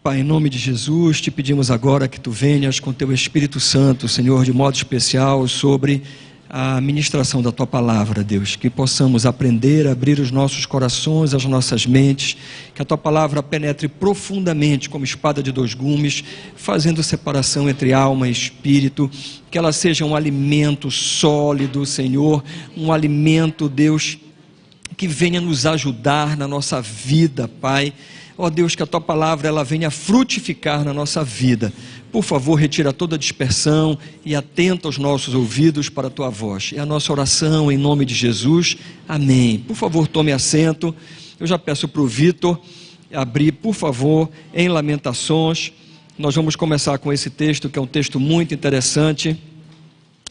Pai, em nome de Jesus, te pedimos agora que Tu venhas com Teu Espírito Santo, Senhor, de modo especial sobre a ministração da Tua Palavra, Deus, que possamos aprender, abrir os nossos corações, as nossas mentes, que a Tua Palavra penetre profundamente como espada de dois gumes, fazendo separação entre alma e espírito, que ela seja um alimento sólido, Senhor, um alimento, Deus, que venha nos ajudar na nossa vida, Pai. Ó Deus, que a Tua Palavra ela venha frutificar na nossa vida. Por favor, retira toda a dispersão e atenta os nossos ouvidos para a Tua voz. É a nossa oração em nome de Jesus. Amém. Por favor, tome assento. Eu já peço para o Vitor abrir, por favor, em Lamentações. Nós vamos começar com esse texto, que é um texto muito interessante.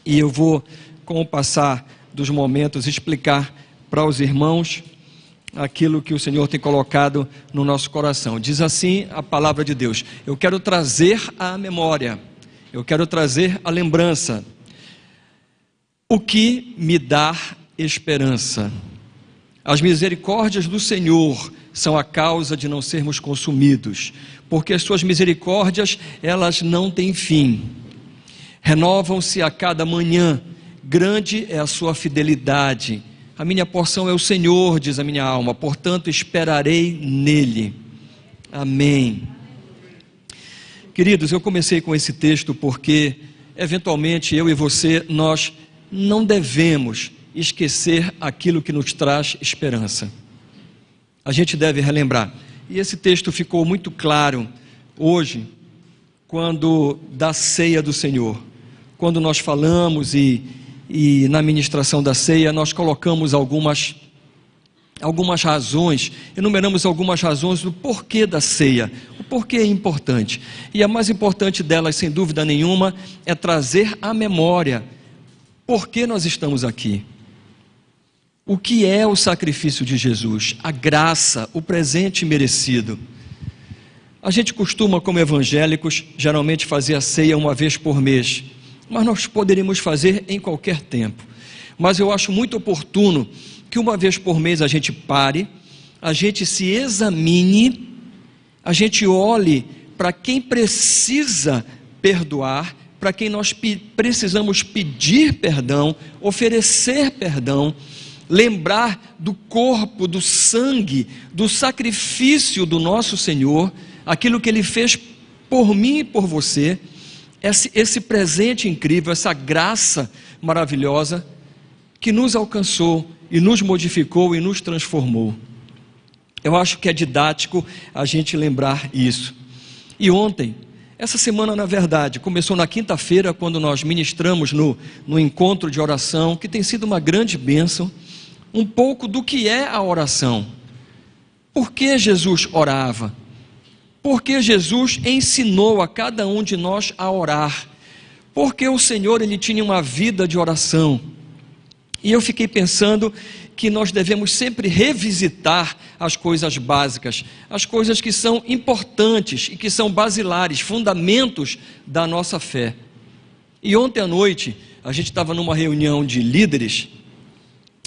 E eu vou, com o passar dos momentos, explicar para os irmãos aquilo que o Senhor tem colocado no nosso coração. Diz assim a palavra de Deus: eu quero trazer à memória, eu quero trazer à lembrança o que me dá esperança. As misericórdias do Senhor são a causa de não sermos consumidos, porque as suas misericórdias, elas não têm fim, renovam-se a cada manhã, grande é a sua fidelidade. A minha porção é o Senhor, diz a minha alma, portanto esperarei nele. Amém. Queridos, eu comecei com esse texto porque, eventualmente, eu e você, nós não devemos esquecer aquilo que nos traz esperança. A gente deve relembrar. E esse texto ficou muito claro hoje, quando da ceia do Senhor. Quando nós falamos e na ministração da ceia nós colocamos algumas razões, enumeramos algumas razões do porquê da ceia, o porquê é importante, e a mais importante delas, sem dúvida nenhuma, é trazer à memória por que nós estamos aqui, o que é o sacrifício de Jesus, a graça, o presente merecido. A gente costuma, como evangélicos, geralmente fazer a ceia uma vez por mês, mas nós poderíamos fazer em qualquer tempo. Mas eu acho muito oportuno que uma vez por mês a gente pare, a gente se examine, a gente olhe para quem precisa perdoar, para quem nós precisamos pedir perdão, oferecer perdão, lembrar do corpo, do sangue, do sacrifício do nosso Senhor, aquilo que Ele fez por mim e por você, esse presente incrível, essa graça maravilhosa que nos alcançou e nos modificou e nos transformou. Eu acho que é didático a gente lembrar isso. E ontem, essa semana na verdade, começou na quinta-feira, quando nós ministramos no encontro de oração, que tem sido uma grande bênção, um pouco do que é a oração. Por que Jesus orava? Porque Jesus ensinou a cada um de nós a orar, porque o Senhor Ele tinha uma vida de oração, e eu fiquei pensando que nós devemos sempre revisitar as coisas básicas, as coisas que são importantes e que são basilares, fundamentos da nossa fé. E ontem à noite, a gente estava numa reunião de líderes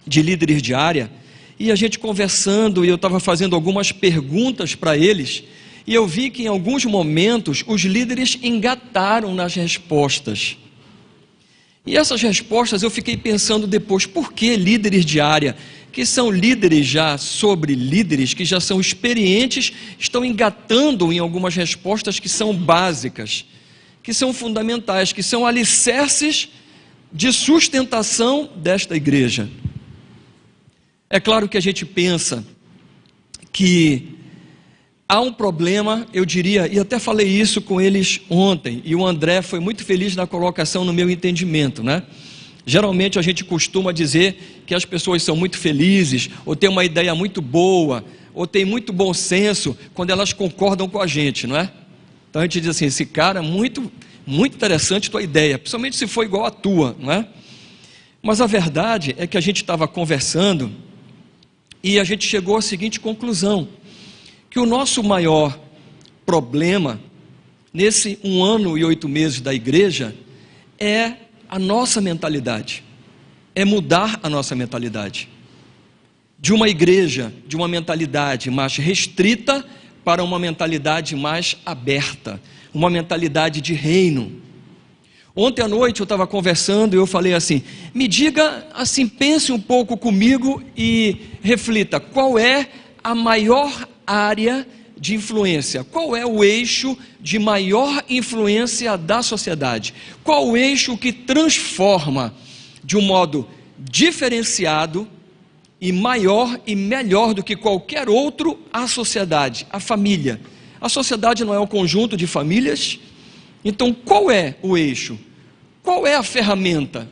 de área, e a gente conversando, e eu estava fazendo algumas perguntas para eles, e eu vi que em alguns momentos os líderes engataram nas respostas. E essas respostas eu fiquei pensando depois, por que líderes de área, que são líderes já sobre líderes, que já são experientes, estão engatando em algumas respostas que são básicas, que são fundamentais, que são alicerces de sustentação desta igreja? É claro que a gente pensa que há um problema, eu diria, e até falei isso com eles ontem, e o André foi muito feliz na colocação no meu entendimento, né? Geralmente a gente costuma dizer que as pessoas são muito felizes, ou têm uma ideia muito boa, ou têm muito bom senso, quando elas concordam com a gente, não é? Então a gente diz assim, esse cara, muito interessante tua ideia, principalmente se for igual a tua, não é? Mas a verdade é que a gente estava conversando, e a gente chegou à seguinte conclusão, que o nosso maior problema, nesse 1 ano e 8 meses da igreja, é a nossa mentalidade, é mudar a nossa mentalidade, de uma igreja, de uma mentalidade mais restrita, para uma mentalidade mais aberta, uma mentalidade de reino. Ontem à noite eu estava conversando e eu falei assim, me diga assim, pense um pouco comigo e reflita, qual é a maior área de influência? Qual é o eixo de maior influência da sociedade? Qual o eixo que transforma de um modo diferenciado e maior e melhor do que qualquer outro a sociedade, a família? A sociedade não é um conjunto de famílias? Então qual é o eixo? Qual é a ferramenta?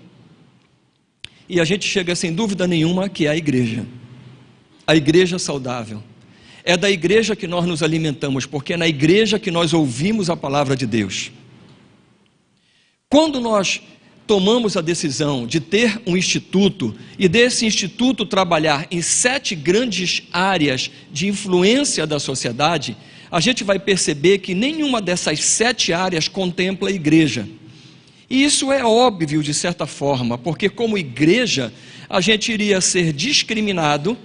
E a gente chega sem dúvida nenhuma que é a igreja saudável. É da igreja que nós nos alimentamos, porque é na igreja que nós ouvimos a palavra de Deus. Quando nós tomamos a decisão de ter um instituto, e desse instituto trabalhar em 7 grandes áreas de influência da sociedade, a gente vai perceber que nenhuma dessas 7 áreas contempla a igreja. E isso é óbvio de certa forma, porque como igreja, a gente iria ser discriminado.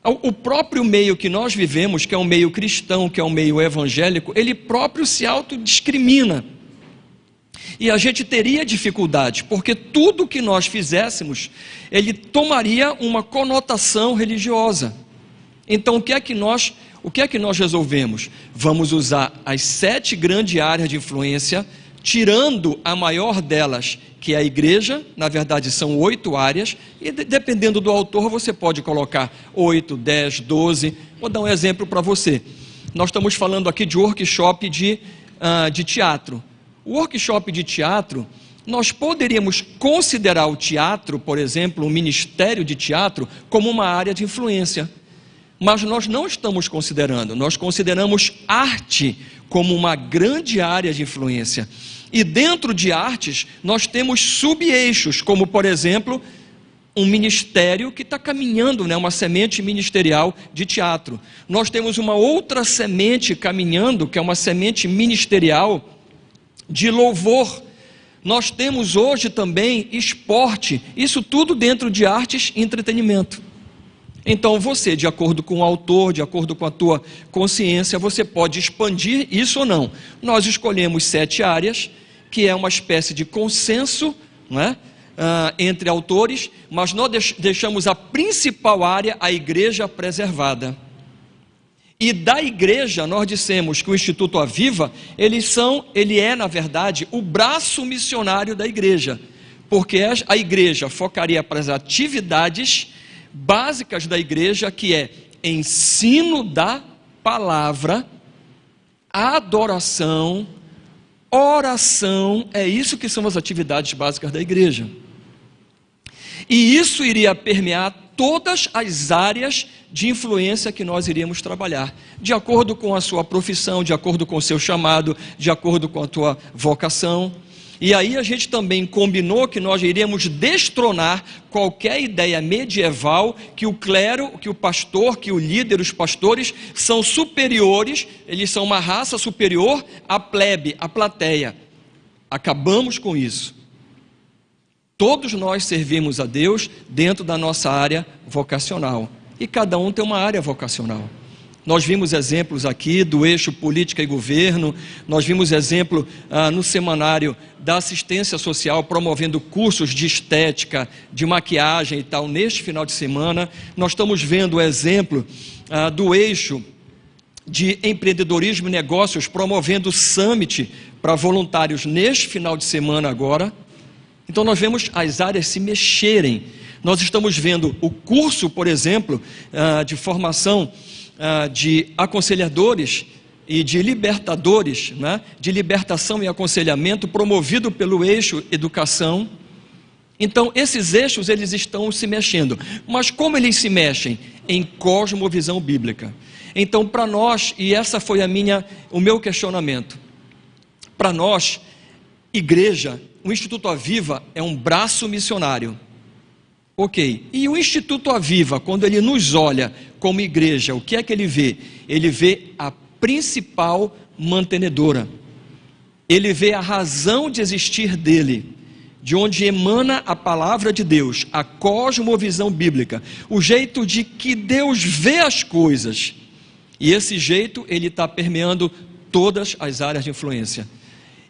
O próprio meio que nós vivemos, que é um meio cristão, que é um meio evangélico, ele próprio se autodiscrimina. E a gente teria dificuldade, porque tudo que nós fizéssemos, ele tomaria uma conotação religiosa. Então o que é que nós resolvemos? Vamos usar as 7 grandes áreas de influência, tirando a maior delas, que é a igreja. Na verdade são 8 áreas, e dependendo do autor você pode colocar 8, 10, 12, vou dar um exemplo para você. Nós estamos falando aqui de workshop de teatro. O workshop de teatro, nós poderíamos considerar o teatro, por exemplo, o ministério de teatro, como uma área de influência, mas nós não estamos considerando, nós consideramos arte como uma grande área de influência. E dentro de artes, nós temos sub-eixos, como por exemplo, um ministério que está caminhando, uma semente ministerial de teatro. Nós temos uma outra semente caminhando, que é uma semente ministerial de louvor. Nós temos hoje também esporte, isso tudo dentro de artes e entretenimento. Então você, de acordo com o autor, de acordo com a tua consciência, você pode expandir isso ou não. Nós escolhemos 7 áreas, que é uma espécie de consenso, entre autores, mas nós deixamos a principal área, a igreja, preservada. E da igreja, nós dissemos que o Instituto Aviva, ele é, na verdade, o braço missionário da igreja, porque a igreja focaria para as atividades básicas da igreja, que é ensino da palavra, adoração, oração. É isso que são as atividades básicas da igreja. E isso iria permear todas as áreas de influência que nós iríamos trabalhar, de acordo com a sua profissão, de acordo com o seu chamado, de acordo com a tua vocação. E aí a gente também combinou que nós iríamos destronar qualquer ideia medieval que o clero, que o pastor, que o líder, os pastores são superiores, eles são uma raça superior à plebe, à plateia. Acabamos com isso. Todos nós servimos a Deus dentro da nossa área vocacional, e cada um tem uma área vocacional. Nós vimos exemplos aqui do eixo política e governo, nós vimos exemplo no semanário da assistência social, promovendo cursos de estética, de maquiagem e tal, neste final de semana. Nós estamos vendo o exemplo do eixo de empreendedorismo e negócios, promovendo o summit para voluntários neste final de semana agora. Então nós vemos as áreas se mexerem. Nós estamos vendo o curso, por exemplo, de formação de aconselhadores e de libertadores, de libertação e aconselhamento, promovido pelo eixo educação. Então esses eixos, eles estão se mexendo, mas como eles se mexem? Em cosmovisão bíblica. Então para nós, e essa foi o meu questionamento, para nós, igreja, o Instituto Aviva é um braço missionário. Ok, e o Instituto Aviva, quando ele nos olha como igreja, o que é que ele vê? Ele vê a principal mantenedora, ele vê a razão de existir dele, de onde emana a palavra de Deus, a cosmovisão bíblica, o jeito de que Deus vê as coisas. E esse jeito, ele está permeando todas as áreas de influência.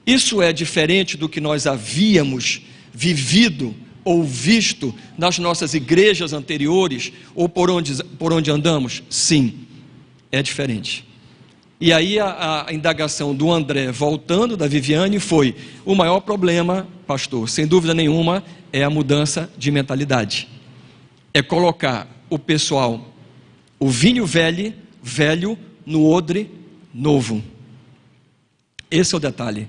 Isso é diferente do que nós havíamos vivido ou visto nas nossas igrejas anteriores, ou por onde andamos? Sim, é diferente. E aí a indagação do André, voltando da Viviane, foi: o maior problema, pastor, sem dúvida nenhuma, é a mudança de mentalidade. É colocar o pessoal, o vinho velho no odre novo. Esse é o detalhe.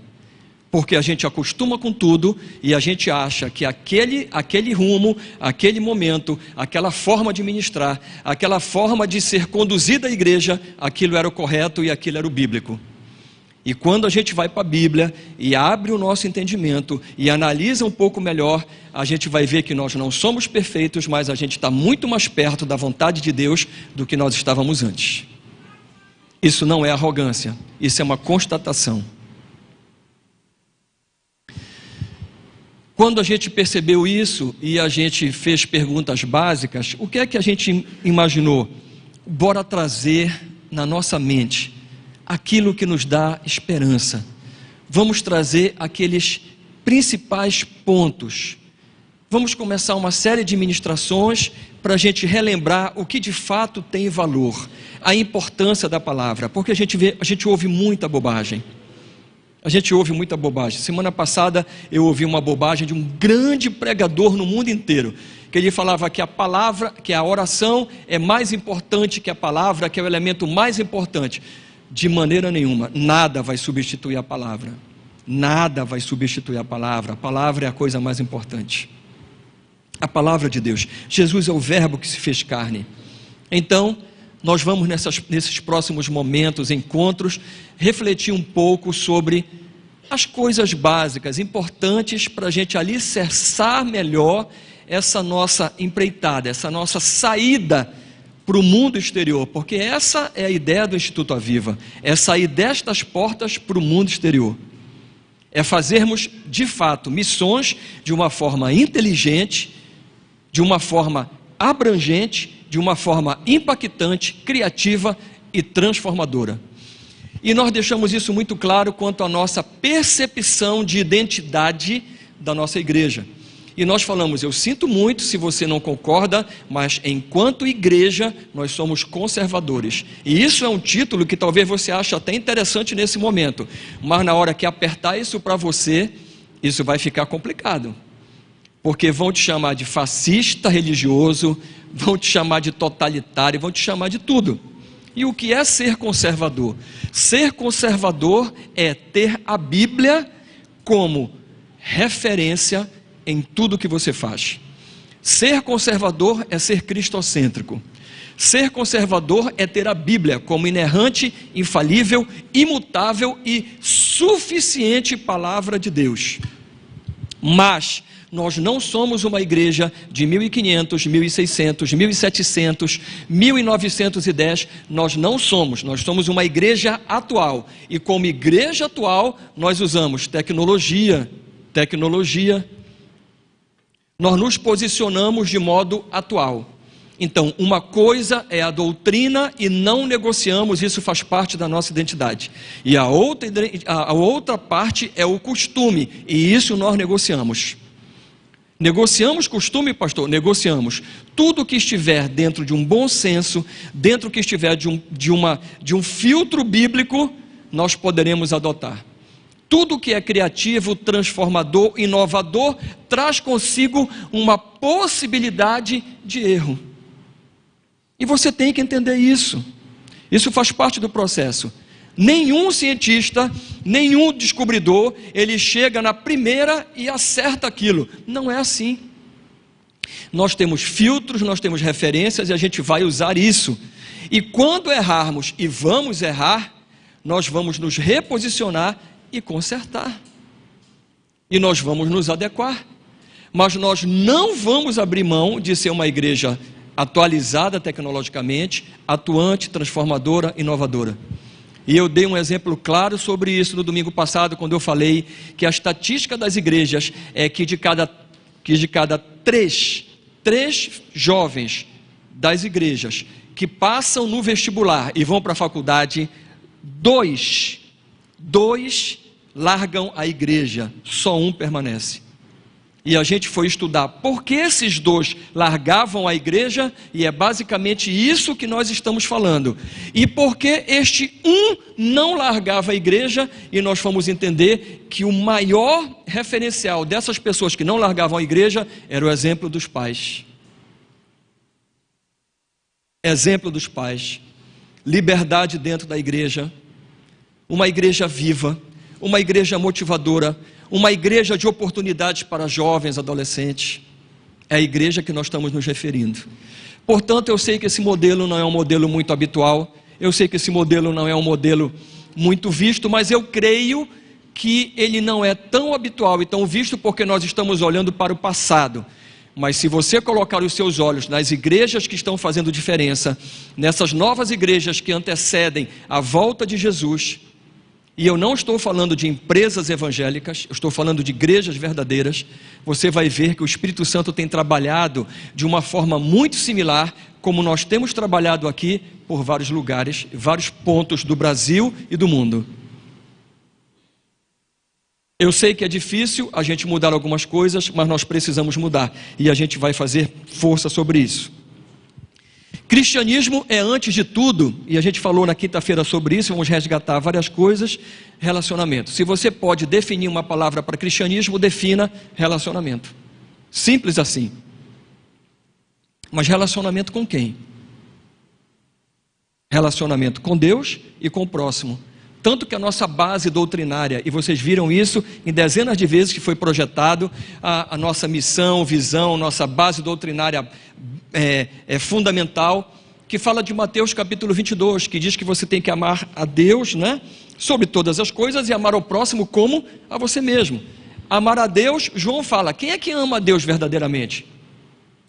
Porque a gente acostuma com tudo e a gente acha que aquele rumo, aquele momento, aquela forma de ministrar, aquela forma de ser conduzida à igreja, aquilo era o correto e aquilo era o bíblico. E quando a gente vai para a Bíblia e abre o nosso entendimento e analisa um pouco melhor, a gente vai ver que nós não somos perfeitos, mas a gente está muito mais perto da vontade de Deus do que nós estávamos antes. Isso não é arrogância, isso é uma constatação. Quando a gente percebeu isso e a gente fez perguntas básicas, o que é que a gente imaginou? Bora trazer na nossa mente aquilo que nos dá esperança. Vamos trazer aqueles principais pontos. Vamos começar uma série de ministrações para a gente relembrar o que de fato tem valor, a importância da palavra, porque a gente ouve muita bobagem. A gente ouve muita bobagem. Semana passada eu ouvi uma bobagem de um grande pregador no mundo inteiro, que ele falava que a palavra, que a oração é mais importante que a palavra, que é o elemento mais importante. De maneira nenhuma, nada vai substituir a palavra. Nada vai substituir a palavra. A palavra é a coisa mais importante. A palavra de Deus. Jesus é o verbo que se fez carne. Então, nós vamos nesses próximos momentos, encontros, refletir um pouco sobre as coisas básicas, importantes para a gente alicerçar melhor essa nossa empreitada, essa nossa saída para o mundo exterior, porque essa é a ideia do Instituto Aviva, é sair destas portas para o mundo exterior, é fazermos de fato missões de uma forma inteligente, de uma forma abrangente, de uma forma impactante, criativa e transformadora. E nós deixamos isso muito claro quanto à nossa percepção de identidade da nossa igreja. E nós falamos: eu sinto muito se você não concorda, mas enquanto igreja nós somos conservadores. E isso é um título que talvez você ache até interessante nesse momento, mas na hora que apertar isso para você, isso vai ficar complicado. Porque vão te chamar de fascista religioso, vão te chamar de totalitário, vão te chamar de tudo. E o que é ser conservador? Ser conservador é ter a Bíblia como referência em tudo que você faz. Ser conservador é ser cristocêntrico. Ser conservador é ter a Bíblia como inerrante, infalível, imutável e suficiente palavra de Deus. Mas nós não somos uma igreja de 1500, 1600, 1700, 1910, nós não somos, nós somos uma igreja atual, e como igreja atual, nós usamos tecnologia, nós nos posicionamos de modo atual. Então, uma coisa é a doutrina e não negociamos, isso faz parte da nossa identidade, e a outra parte é o costume, e isso nós negociamos. Negociamos costume, pastor? Negociamos. Tudo que estiver dentro de um bom senso, dentro que estiver de um filtro bíblico, nós poderemos adotar. Tudo que é criativo, transformador, inovador, traz consigo uma possibilidade de erro. E você tem que entender isso. Isso faz parte do processo. Nenhum cientista, nenhum descobridor, ele chega na primeira e acerta aquilo. Não é assim. Nós temos filtros, nós temos referências e a gente vai usar isso. E quando errarmos, e vamos errar, nós vamos nos reposicionar e consertar. E nós vamos nos adequar. Mas nós não vamos abrir mão de ser uma igreja atualizada tecnologicamente, atuante, transformadora, inovadora. E eu dei um exemplo claro sobre isso no domingo passado, quando eu falei que a estatística das igrejas é que de cada três jovens das igrejas que passam no vestibular e vão para a faculdade, dois largam a igreja, só um permanece. E a gente foi estudar por que esses dois largavam a igreja, e é basicamente isso que nós estamos falando. E por que este um não largava a igreja, e nós fomos entender que o maior referencial dessas pessoas que não largavam a igreja era o exemplo dos pais. Exemplo dos pais. Liberdade dentro da igreja, uma igreja viva, uma igreja motivadora, uma igreja de oportunidades para jovens, adolescentes. É a igreja que nós estamos nos referindo. Portanto, eu sei que esse modelo não é um modelo muito habitual, eu sei que esse modelo não é um modelo muito visto, mas eu creio que ele não é tão habitual e tão visto porque nós estamos olhando para o passado. Mas se você colocar os seus olhos nas igrejas que estão fazendo diferença, nessas novas igrejas que antecedem a volta de Jesus, e eu não estou falando de empresas evangélicas, eu estou falando de igrejas verdadeiras, você vai ver que o Espírito Santo tem trabalhado de uma forma muito similar, como nós temos trabalhado aqui por vários lugares, vários pontos do Brasil e do mundo. Eu sei que é difícil a gente mudar algumas coisas, mas nós precisamos mudar, e a gente vai fazer força sobre isso. Cristianismo é, antes de tudo, e a gente falou na quinta-feira sobre isso, vamos resgatar várias coisas, relacionamento. Se você pode definir uma palavra para cristianismo, defina relacionamento. Simples assim. Mas relacionamento com quem? Relacionamento com Deus e com o próximo. Tanto que a nossa base doutrinária, e vocês viram isso em dezenas de vezes que foi projetado, a nossa missão, visão, nossa base doutrinária é fundamental, que fala de Mateus capítulo 22, que diz que você tem que amar a Deus, né, sobre todas as coisas, e amar ao próximo como a você mesmo. Amar a Deus, João fala, quem é que ama a Deus verdadeiramente?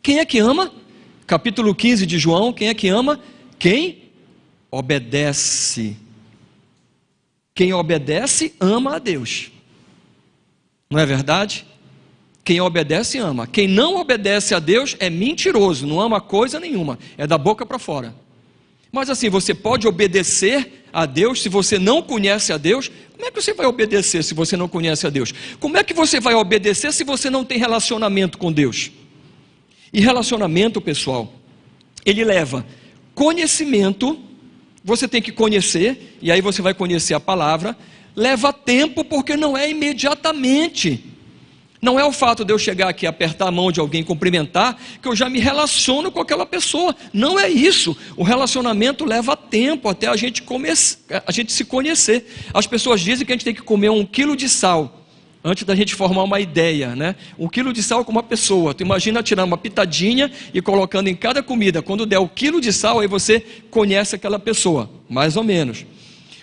Quem é que ama? Capítulo 15 de João, quem é que ama? Quem obedece. Quem obedece, ama a Deus. Não é verdade? Quem obedece, ama. Quem não obedece a Deus é mentiroso, não ama coisa nenhuma, é da boca para fora. Mas assim, você pode obedecer a Deus se você não conhece a Deus? Como é que você vai obedecer se você não conhece a Deus? Como é que você vai obedecer se você não tem relacionamento com Deus? E relacionamento, pessoal, ele leva conhecimento. Você tem que conhecer, e aí você vai conhecer a palavra. Leva tempo, porque não é imediatamente. Não é o fato de eu chegar aqui, apertar a mão de alguém, cumprimentar, que eu já me relaciono com aquela pessoa. Não é isso. O relacionamento leva tempo até a gente se conhecer. As pessoas dizem que a gente tem que comer 1 quilo de sal antes da gente formar uma ideia, né? 1 quilo de sal com uma pessoa. Tu imagina tirar uma pitadinha e colocando em cada comida. Quando der 1 quilo de sal, aí você conhece aquela pessoa, mais ou menos.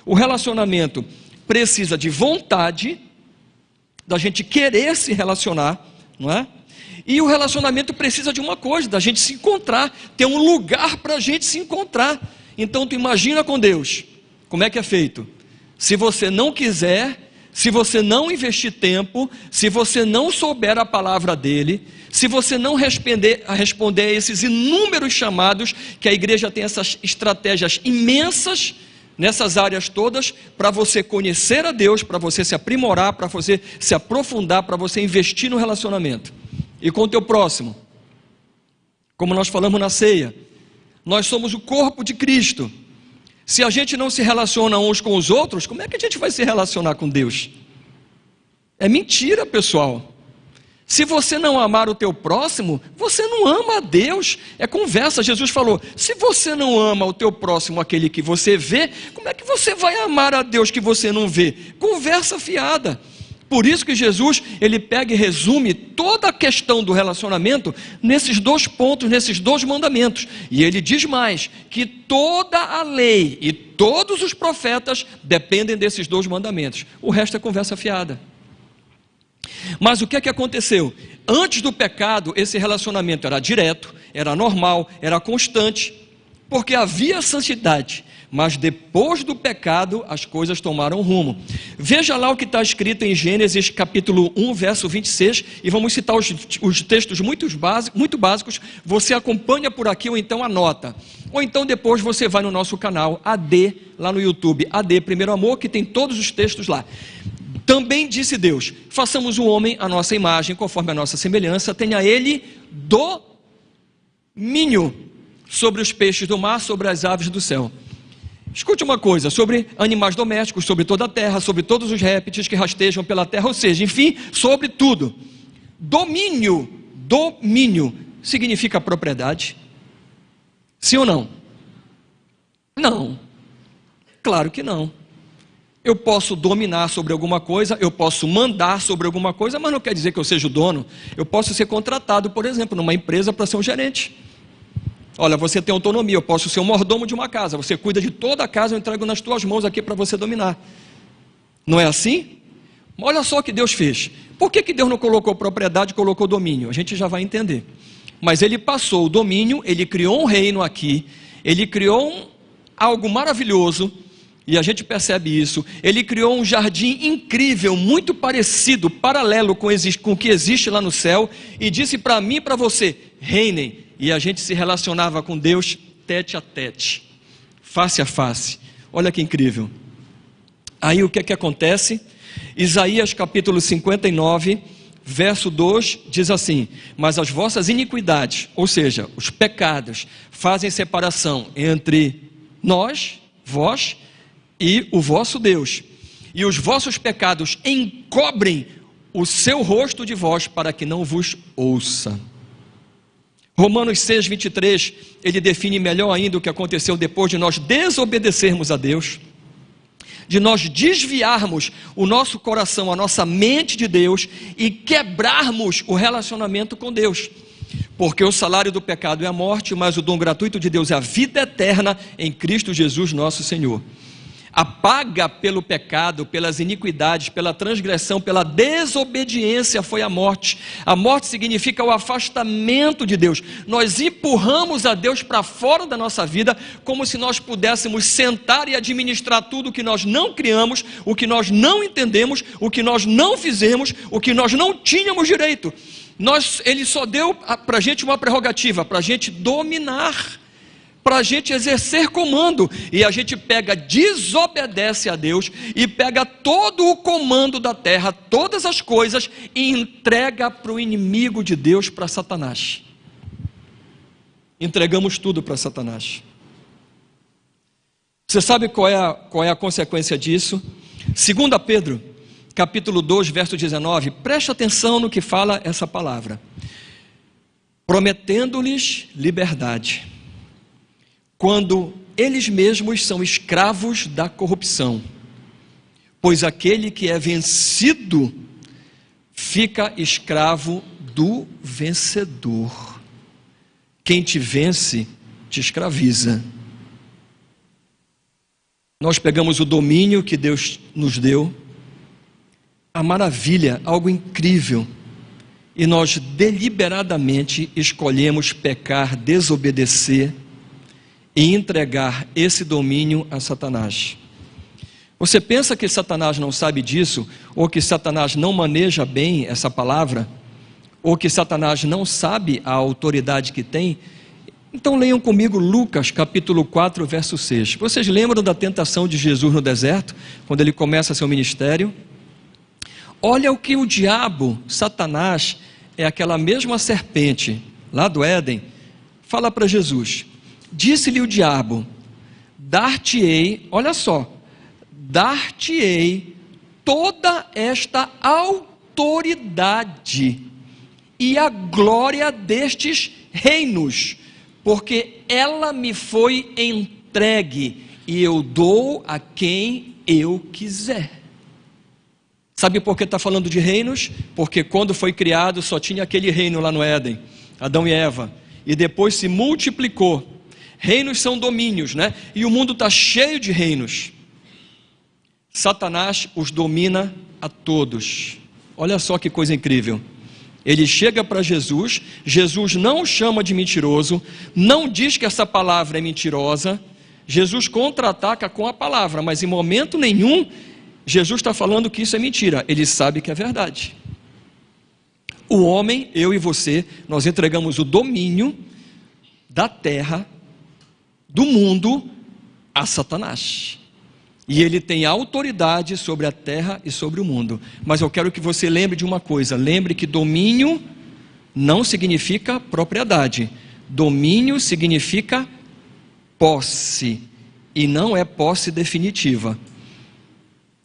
O relacionamento precisa de vontade, da gente querer se relacionar, não é? E o relacionamento precisa de uma coisa, da gente se encontrar, ter um lugar para a gente se encontrar. Então tu imagina com Deus, como é que é feito? Se você não quiser, se você não investir tempo, se você não souber a palavra dele, se você não responder a esses inúmeros chamados, que a igreja tem essas estratégias imensas, nessas áreas todas, para você conhecer a Deus, para você se aprimorar, para você se aprofundar, para você investir no relacionamento. E com o teu próximo, como nós falamos na ceia, nós somos o corpo de Cristo. Se a gente não se relaciona uns com os outros, como é que a gente vai se relacionar com Deus? É mentira, pessoal. Se você não amar o teu próximo, você não ama a Deus. É conversa. Jesus falou, se você não ama o teu próximo, aquele que você vê, como é que você vai amar a Deus que você não vê? Conversa fiada. Por isso que Jesus, ele pega e resume toda a questão do relacionamento nesses 2 pontos, nesses 2 mandamentos. E ele diz mais, que toda a lei e todos os profetas dependem desses 2 mandamentos. O resto é conversa fiada. Mas o que é que aconteceu? Antes do pecado, esse relacionamento era direto, era normal, era constante. porque havia santidade, mas depois do pecado as coisas tomaram rumo. Veja lá o que está escrito em Gênesis capítulo 1, verso 26, e vamos citar os textos muito básicos, você acompanha por aqui ou então anota, ou então depois você vai no nosso canal AD, lá no YouTube, AD Primeiro Amor, que tem todos os textos lá. Também disse Deus, façamos o homem à nossa imagem, conforme a nossa semelhança, tenha ele domínio sobre os peixes do mar, sobre as aves do céu. Escute uma coisa, sobre animais domésticos, sobre toda a terra, sobre todos os répteis que rastejam pela terra, ou seja, enfim, sobre tudo. Domínio significa propriedade? Sim ou não? Não, claro que não. Eu posso dominar sobre alguma coisa, eu posso mandar sobre alguma coisa, mas não quer dizer que eu seja o dono. Eu posso ser contratado, por exemplo, numa empresa para ser um gerente. Olha, você tem autonomia, eu posso ser um mordomo de uma casa, você cuida de toda a casa, eu entrego nas tuas mãos aqui para você dominar. Não é assim? Olha só o que Deus fez. Por que Deus não colocou propriedade, colocou domínio? A gente já vai entender. Mas ele passou o domínio, ele criou um reino aqui, ele criou algo maravilhoso, e a gente percebe isso. Ele criou um jardim incrível, muito parecido, paralelo com o que existe lá no céu, e disse para mim e para você, reinem. E a gente se relacionava com Deus tete a tete, face a face. Olha que incrível. Aí o que é que acontece? Isaías capítulo 59, verso 2 diz assim: mas as vossas iniquidades, ou seja, os pecados, fazem separação entre nós, vós, e o vosso Deus, e os vossos pecados encobrem o seu rosto de vós, para que não vos ouça. Romanos 6, 23, ele define melhor ainda o que aconteceu depois de nós desobedecermos a Deus, de nós desviarmos o nosso coração, a nossa mente de Deus e quebrarmos o relacionamento com Deus. Porque o salário do pecado é a morte, mas o dom gratuito de Deus é a vida eterna em Cristo Jesus nosso Senhor. A paga pelo pecado, pelas iniquidades, pela transgressão, pela desobediência foi a morte. A morte significa o afastamento de Deus. Nós empurramos a Deus para fora da nossa vida, como se nós pudéssemos sentar e administrar tudo o que nós não criamos, o que nós não entendemos, o que nós não fizemos, o que nós não tínhamos direito. Ele só deu para a gente uma prerrogativa, para a gente dominar, para a gente exercer comando, e a gente desobedece a Deus, e pega todo o comando da terra, todas as coisas, e entrega para o inimigo de Deus, para Satanás. Entregamos tudo para Satanás. Você sabe qual é a consequência disso? 2 Pedro, capítulo 2, verso 19, preste atenção no que fala essa palavra. Prometendo-lhes liberdade, quando eles mesmos são escravos da corrupção, pois aquele que é vencido fica escravo do vencedor. Quem te vence te escraviza. Nós pegamos o domínio que Deus nos deu, a maravilha, algo incrível, e nós deliberadamente escolhemos pecar, desobedecer e entregar esse domínio a Satanás. Você pensa que Satanás não sabe disso, ou que Satanás não maneja bem essa palavra, ou que Satanás não sabe a autoridade que tem? Então leiam comigo Lucas capítulo 4, verso 6. Vocês lembram da tentação de Jesus no deserto, quando ele começa seu ministério? Olha o que o diabo, Satanás, é aquela mesma serpente lá do Éden, fala para Jesus. Disse-lhe o diabo: dar-te-ei, olha só, dar-te-ei toda esta autoridade e a glória destes reinos, porque ela me foi entregue e eu dou a quem eu quiser. Sabe por que está falando de reinos? Porque quando foi criado só tinha aquele reino lá no Éden, Adão e Eva, e depois se multiplicou. Reinos são domínios, né? E o mundo está cheio de reinos. Satanás os domina a todos. Olha só que coisa incrível. Ele chega para Jesus, Jesus não o chama de mentiroso, não diz que essa palavra é mentirosa, Jesus contra-ataca com a palavra, mas em momento nenhum Jesus está falando que isso é mentira, ele sabe que é verdade. O homem, eu e você, nós entregamos o domínio da terra, do mundo, a Satanás. E ele tem autoridade sobre a terra e sobre o mundo. Mas eu quero que você lembre de uma coisa, lembre que domínio não significa propriedade. Domínio significa posse, e não é posse definitiva.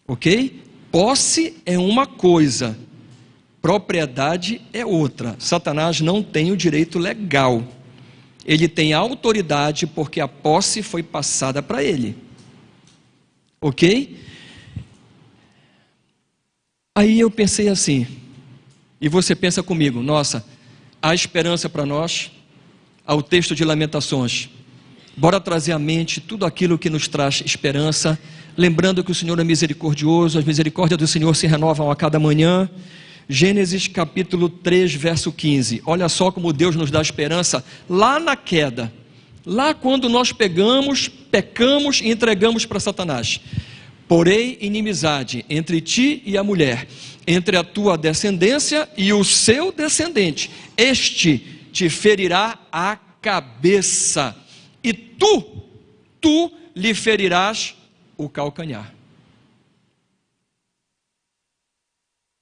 Ok? Posse é uma coisa, propriedade é outra. Satanás não tem o direito legal. Ele tem autoridade porque a posse foi passada para ele. Ok? Aí eu pensei assim, e você pensa comigo, nossa, há esperança para nós, ao texto de Lamentações. Bora trazer à mente tudo aquilo que nos traz esperança, lembrando que o Senhor é misericordioso, as misericórdias do Senhor se renovam a cada manhã. Gênesis capítulo 3, verso 15, olha só como Deus nos dá esperança lá na queda, lá quando nós pecamos e entregamos para Satanás. Porém, inimizade entre ti e a mulher, entre a tua descendência e o seu descendente, este te ferirá a cabeça, e tu lhe ferirás o calcanhar.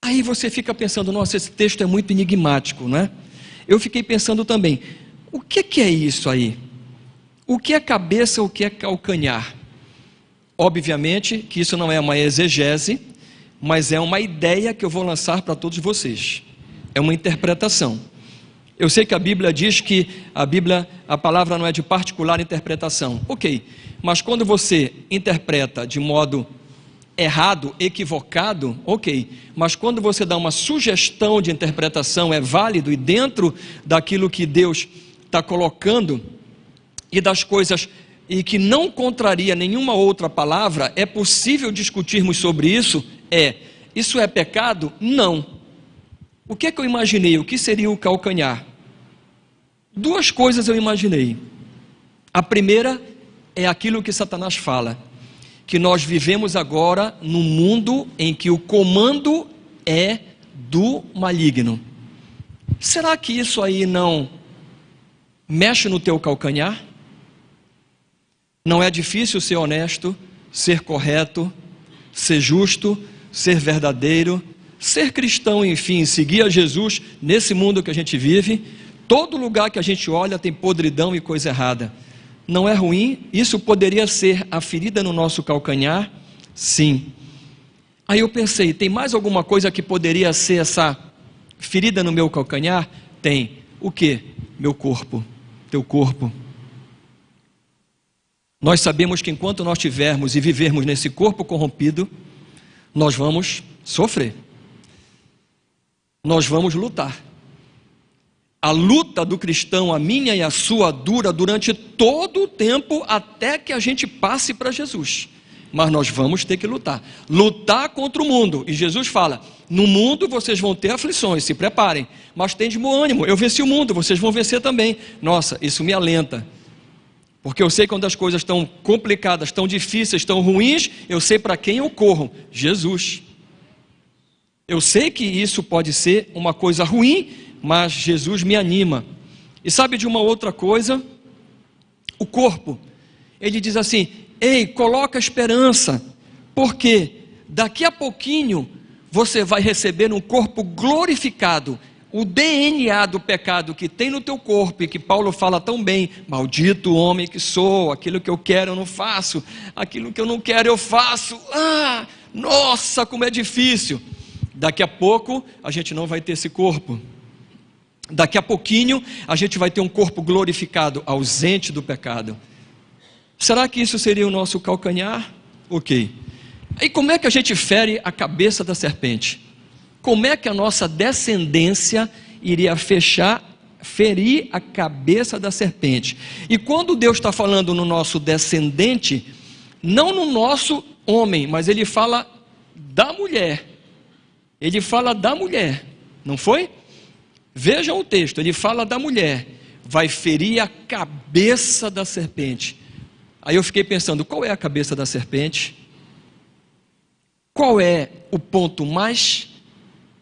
Aí você fica pensando, nossa, esse texto é muito enigmático, não é? Eu fiquei pensando também, o que é isso aí? O que é cabeça, o que é calcanhar? Obviamente que isso não é uma exegese, mas é uma ideia que eu vou lançar para todos vocês. É uma interpretação. Eu sei que a Bíblia diz que a palavra não é de particular interpretação. Ok, mas quando você interpreta de modo errado, equivocado, ok, mas quando você dá uma sugestão de interpretação, é válido, e dentro daquilo que Deus está colocando, e das coisas, e que não contraria nenhuma outra palavra, é possível discutirmos sobre isso? Isso é pecado? Não. O que é que eu imaginei? O que seria o calcanhar? Duas coisas eu imaginei. A primeira é aquilo que Satanás fala, que nós vivemos agora num mundo em que o comando é do maligno. Será que isso aí não mexe no teu calcanhar? Não é difícil ser honesto, ser correto, ser justo, ser verdadeiro, ser cristão, enfim, seguir a Jesus nesse mundo que a gente vive. Todo lugar que a gente olha tem podridão e coisa errada. Não é ruim? Isso poderia ser a ferida no nosso calcanhar? Sim. Aí eu pensei, tem mais alguma coisa que poderia ser essa ferida no meu calcanhar? Tem. O quê? Meu corpo, teu corpo. Nós sabemos que enquanto nós tivermos e vivermos nesse corpo corrompido, nós vamos sofrer. Nós vamos lutar. A luta do cristão, a minha e a sua, dura durante todo o tempo até que a gente passe para Jesus. Mas nós vamos ter que lutar. Lutar contra o mundo. E Jesus fala, no mundo vocês vão ter aflições, se preparem. Mas tem de bom ânimo, eu venci o mundo, vocês vão vencer também. Nossa, isso me alenta. Porque eu sei quando as coisas estão complicadas, estão difíceis, estão ruins, eu sei para quem eu corro. Jesus. Eu sei que isso pode ser uma coisa ruim, mas Jesus me anima. E sabe de uma outra coisa? O corpo. Ele diz assim, ei, coloca esperança, porque daqui a pouquinho você vai receber um corpo glorificado. O DNA do pecado que tem no teu corpo, e que Paulo fala tão bem, maldito homem que sou, aquilo que eu quero eu não faço, aquilo que eu não quero eu faço, nossa, como é difícil. Daqui a pouco a gente não vai ter esse corpo. Daqui a pouquinho a gente vai ter um corpo glorificado, ausente do pecado. Será que isso seria o nosso calcanhar? Ok. E como é que a gente fere a cabeça da serpente? Como é que a nossa descendência iria ferir a cabeça da serpente? E quando Deus está falando no nosso descendente, não no nosso homem, mas Ele fala da mulher. Ele fala da mulher, não foi? Vejam o texto, ele fala da mulher, vai ferir a cabeça da serpente. Aí eu fiquei pensando, qual é a cabeça da serpente? Qual é o ponto mais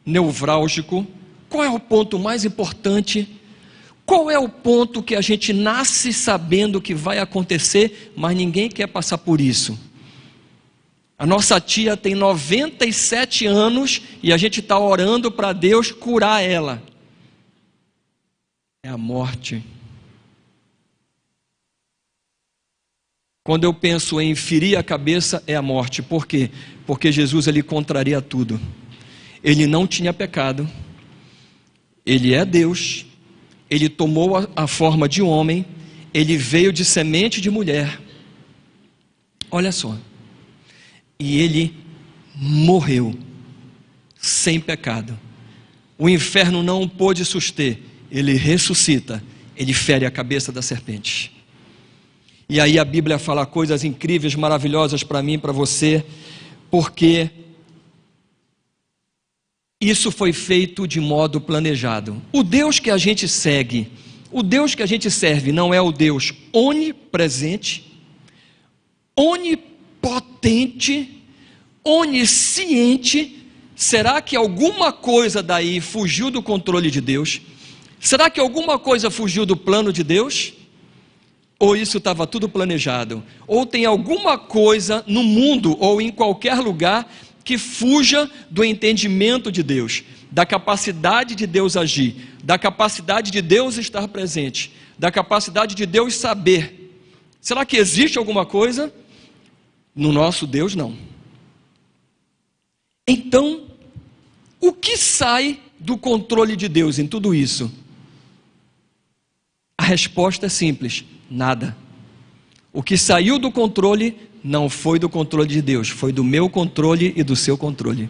nevrálgico? Qual é o ponto mais importante? Qual é o ponto que a gente nasce sabendo que vai acontecer, mas ninguém quer passar por isso? A nossa tia tem 97 anos e a gente está orando para Deus curar ela. É a morte. Quando eu penso em ferir a cabeça, é a morte. Por quê? Porque Jesus, ele contraria tudo. Ele não tinha pecado. Ele é Deus. Ele tomou a forma de homem. Ele veio de semente de mulher. Olha só. E ele morreu sem pecado. O inferno não o pôde suster. Ele ressuscita. Ele fere a cabeça da serpente. E aí a Bíblia fala coisas incríveis, maravilhosas para mim e para você, porque isso foi feito de modo planejado. O Deus que a gente segue, o Deus que a gente serve não é o Deus onipresente, onipotente, onisciente. Será que alguma coisa daí fugiu do controle de Deus? Será que alguma coisa fugiu do plano de Deus? Ou isso estava tudo planejado? Ou tem alguma coisa no mundo ou em qualquer lugar que fuja do entendimento de Deus, da capacidade de Deus agir, da capacidade de Deus estar presente, da capacidade de Deus saber? Será que existe alguma coisa? No nosso Deus, não. Então, o que sai do controle de Deus em tudo isso? A resposta é simples: nada. O que saiu do controle não foi do controle de Deus, foi do meu controle e do seu controle.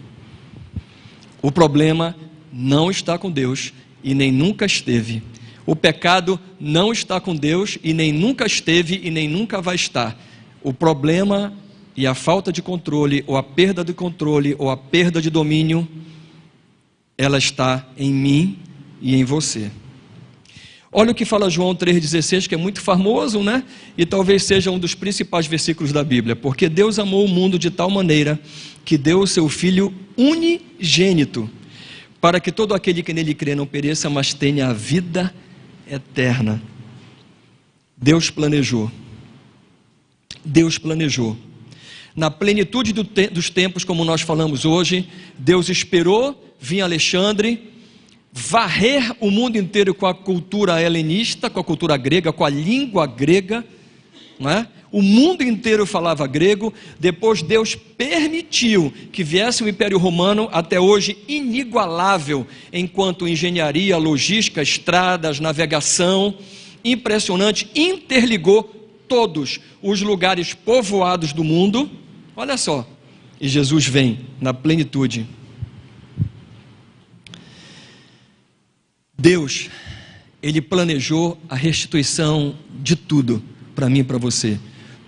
O problema não está com Deus e nem nunca esteve. O pecado não está com Deus e nem nunca esteve e nem nunca vai estar. O problema e a falta de controle, ou a perda de controle, ou a perda de domínio, ela está em mim e em você. Olha o que fala João 3,16, que é muito famoso, né? E talvez seja um dos principais versículos da Bíblia. Porque Deus amou o mundo de tal maneira que deu o seu Filho unigênito, para que todo aquele que nele crê não pereça, mas tenha a vida eterna. Deus planejou. Deus planejou. Na plenitude dos tempos, como nós falamos hoje, Deus esperou vir Alexandre varrer o mundo inteiro com a cultura helenista, com a cultura grega, com a língua grega, não é? O mundo inteiro falava grego. Depois Deus permitiu que viesse o Império Romano, até hoje inigualável, enquanto engenharia, logística, estradas, navegação, impressionante, interligou todos os lugares povoados do mundo. Olha só, e Jesus vem na plenitude. Deus, Ele planejou a restituição de tudo, para mim e para você.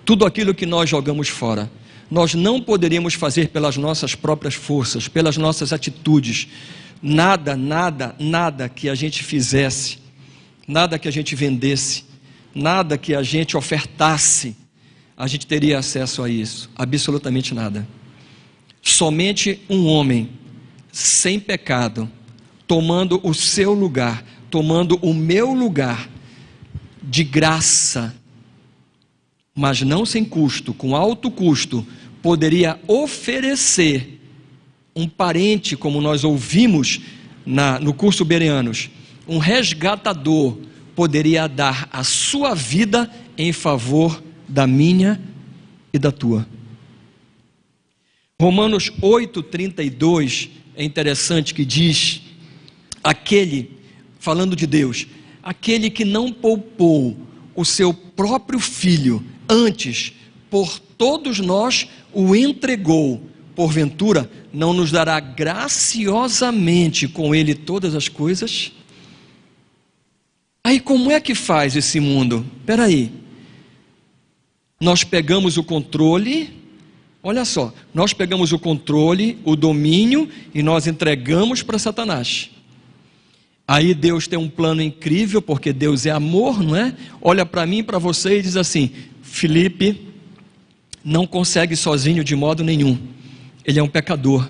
Tudo aquilo que nós jogamos fora, nós não poderíamos fazer pelas nossas próprias forças, pelas nossas atitudes. Nada que a gente fizesse, nada que a gente vendesse, nada que a gente ofertasse, a gente teria acesso a isso, absolutamente nada. Somente um homem sem pecado, tomando o seu lugar, tomando o meu lugar, de graça, mas não sem custo, com alto custo, poderia oferecer um parente, como nós ouvimos no curso Bereanos, um resgatador, poderia dar a sua vida em favor da minha e da tua. Romanos 8:32 é interessante, que diz: aquele, falando de Deus, aquele que não poupou o seu próprio filho, antes por todos nós o entregou, porventura não nos dará graciosamente com ele todas as coisas? Aí como é que faz esse mundo? Espera aí, nós pegamos o controle, olha só, nós pegamos o controle, o domínio, e nós entregamos para Satanás. Aí Deus tem um plano incrível, porque Deus é amor, não é? Olha para mim, para você e diz assim: Felipe não consegue sozinho de modo nenhum, ele é um pecador.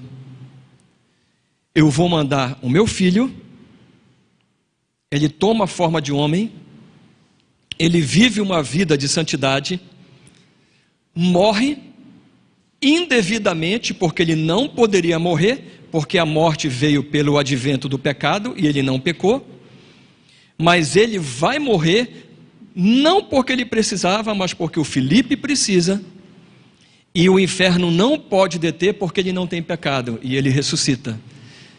Eu vou mandar o meu filho, ele toma a forma de homem, ele vive uma vida de santidade, morre indevidamente, porque ele não poderia morrer, porque a morte veio pelo advento do pecado e ele não pecou, mas ele vai morrer não porque ele precisava, mas porque o Felipe precisa, e o inferno não pode deter porque ele não tem pecado, e ele ressuscita.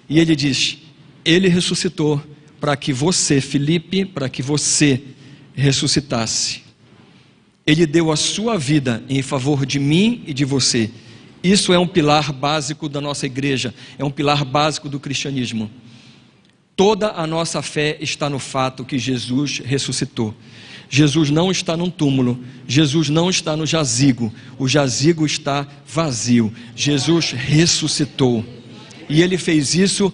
E ele diz: ele ressuscitou para que você, Felipe, para que você ressuscitasse. Ele deu a sua vida em favor de mim e de você. Isso é um pilar básico da nossa igreja, é um pilar básico do cristianismo. Toda a nossa fé está no fato que Jesus ressuscitou. Jesus não está num túmulo, Jesus não está no jazigo, o jazigo está vazio. Jesus ressuscitou, e Ele fez isso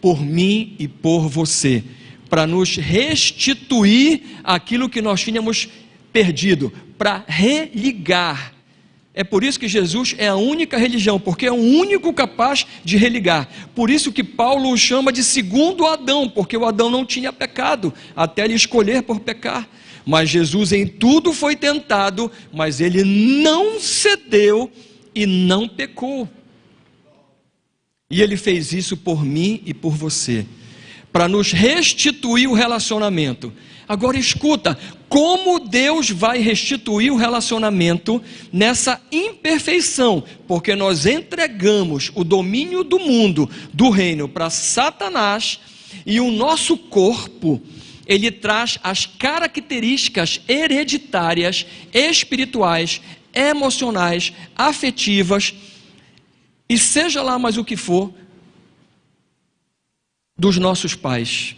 por mim e por você, para nos restituir aquilo que nós tínhamos perdido, para religar. É por isso que Jesus é a única religião, porque é o único capaz de religar. Por isso que Paulo o chama de segundo Adão, porque o Adão não tinha pecado, até ele escolher por pecar. Mas Jesus em tudo foi tentado, mas ele não cedeu e não pecou. E ele fez isso por mim e por você, para nos restituir o relacionamento. Agora escuta, como Deus vai restituir o relacionamento nessa imperfeição? Porque nós entregamos o domínio do mundo, do reino, para Satanás, e o nosso corpo, ele traz as características hereditárias, espirituais, emocionais, afetivas, e seja lá mais o que for, dos nossos pais.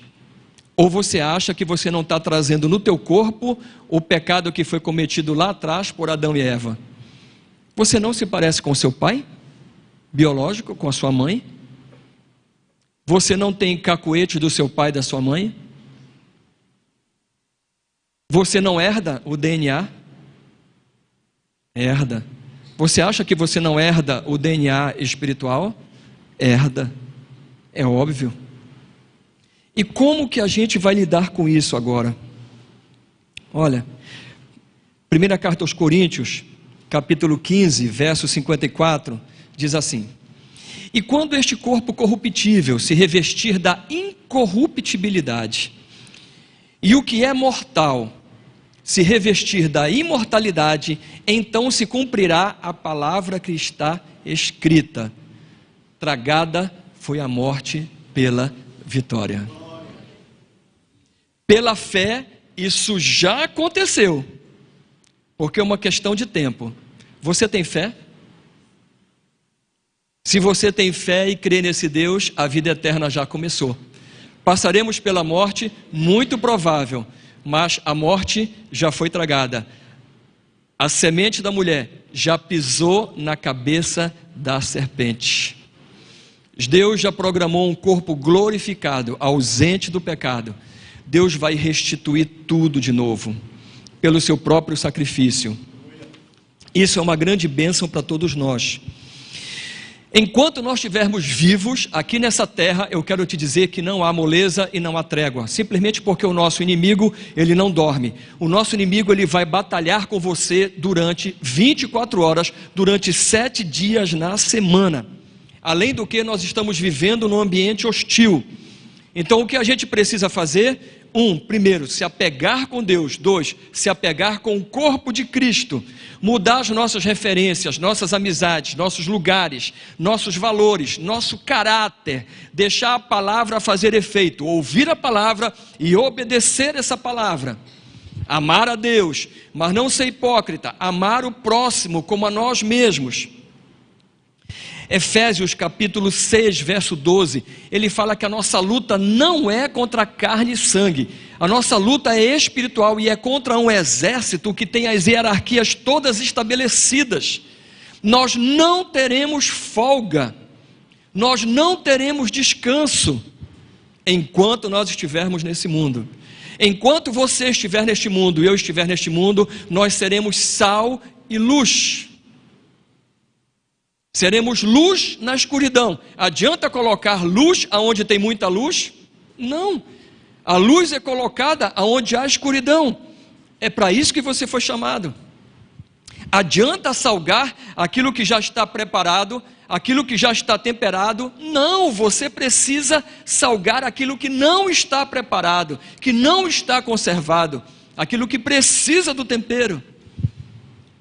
Ou você acha que você não está trazendo no teu corpo o pecado que foi cometido lá atrás por Adão e Eva? Você não se parece com seu pai biológico, com a sua mãe? Você não tem cacuete do seu pai e da sua mãe? Você não herda o DNA? Herda. Você acha que você não herda o DNA espiritual? Herda. É óbvio. E como que a gente vai lidar com isso agora? Olha, primeira carta aos Coríntios, capítulo 15, verso 54, diz assim: e quando este corpo corruptível se revestir da incorruptibilidade, e o que é mortal se revestir da imortalidade, então se cumprirá a palavra que está escrita: tragada foi a morte pela vitória. Pela fé, isso já aconteceu, porque é uma questão de tempo. Você tem fé? Se você tem fé e crê nesse Deus, a vida eterna já começou. Passaremos pela morte, muito provável, mas a morte já foi tragada. A semente da mulher já pisou na cabeça da serpente. Deus já programou um corpo glorificado, ausente do pecado. Deus vai restituir tudo de novo, pelo seu próprio sacrifício. Isso é uma grande bênção para todos nós. Enquanto nós estivermos vivos aqui nessa terra, eu quero te dizer que não há moleza e não há trégua, simplesmente porque o nosso inimigo, ele não dorme. O nosso inimigo, ele vai batalhar com você durante 24 horas, durante 7 dias na semana. Além do que, nós estamos vivendo num ambiente hostil. Então o que a gente precisa fazer? Primeiro, se apegar com Deus. 2, se apegar com o corpo de Cristo. Mudar as nossas referências, nossas amizades, nossos lugares, nossos valores, nosso caráter. Deixar a palavra fazer efeito. Ouvir a palavra e obedecer essa palavra. Amar a Deus, mas não ser hipócrita. Amar o próximo como a nós mesmos. Efésios capítulo 6, verso 12, ele fala que a nossa luta não é contra carne e sangue, a nossa luta é espiritual e é contra um exército que tem as hierarquias todas estabelecidas. Nós não teremos folga, nós não teremos descanso. enquanto nós estivermos nesse mundo. Enquanto você estiver neste mundo e eu estiver neste mundo, nós seremos sal e luz. Seremos luz na escuridão. Adianta colocar luz aonde tem muita luz? Não. A luz é colocada aonde há escuridão. É para isso que você foi chamado. Adianta salgar aquilo que já está preparado, aquilo que já está temperado? Não, você precisa salgar aquilo que não está preparado, que não está conservado, aquilo que precisa do tempero.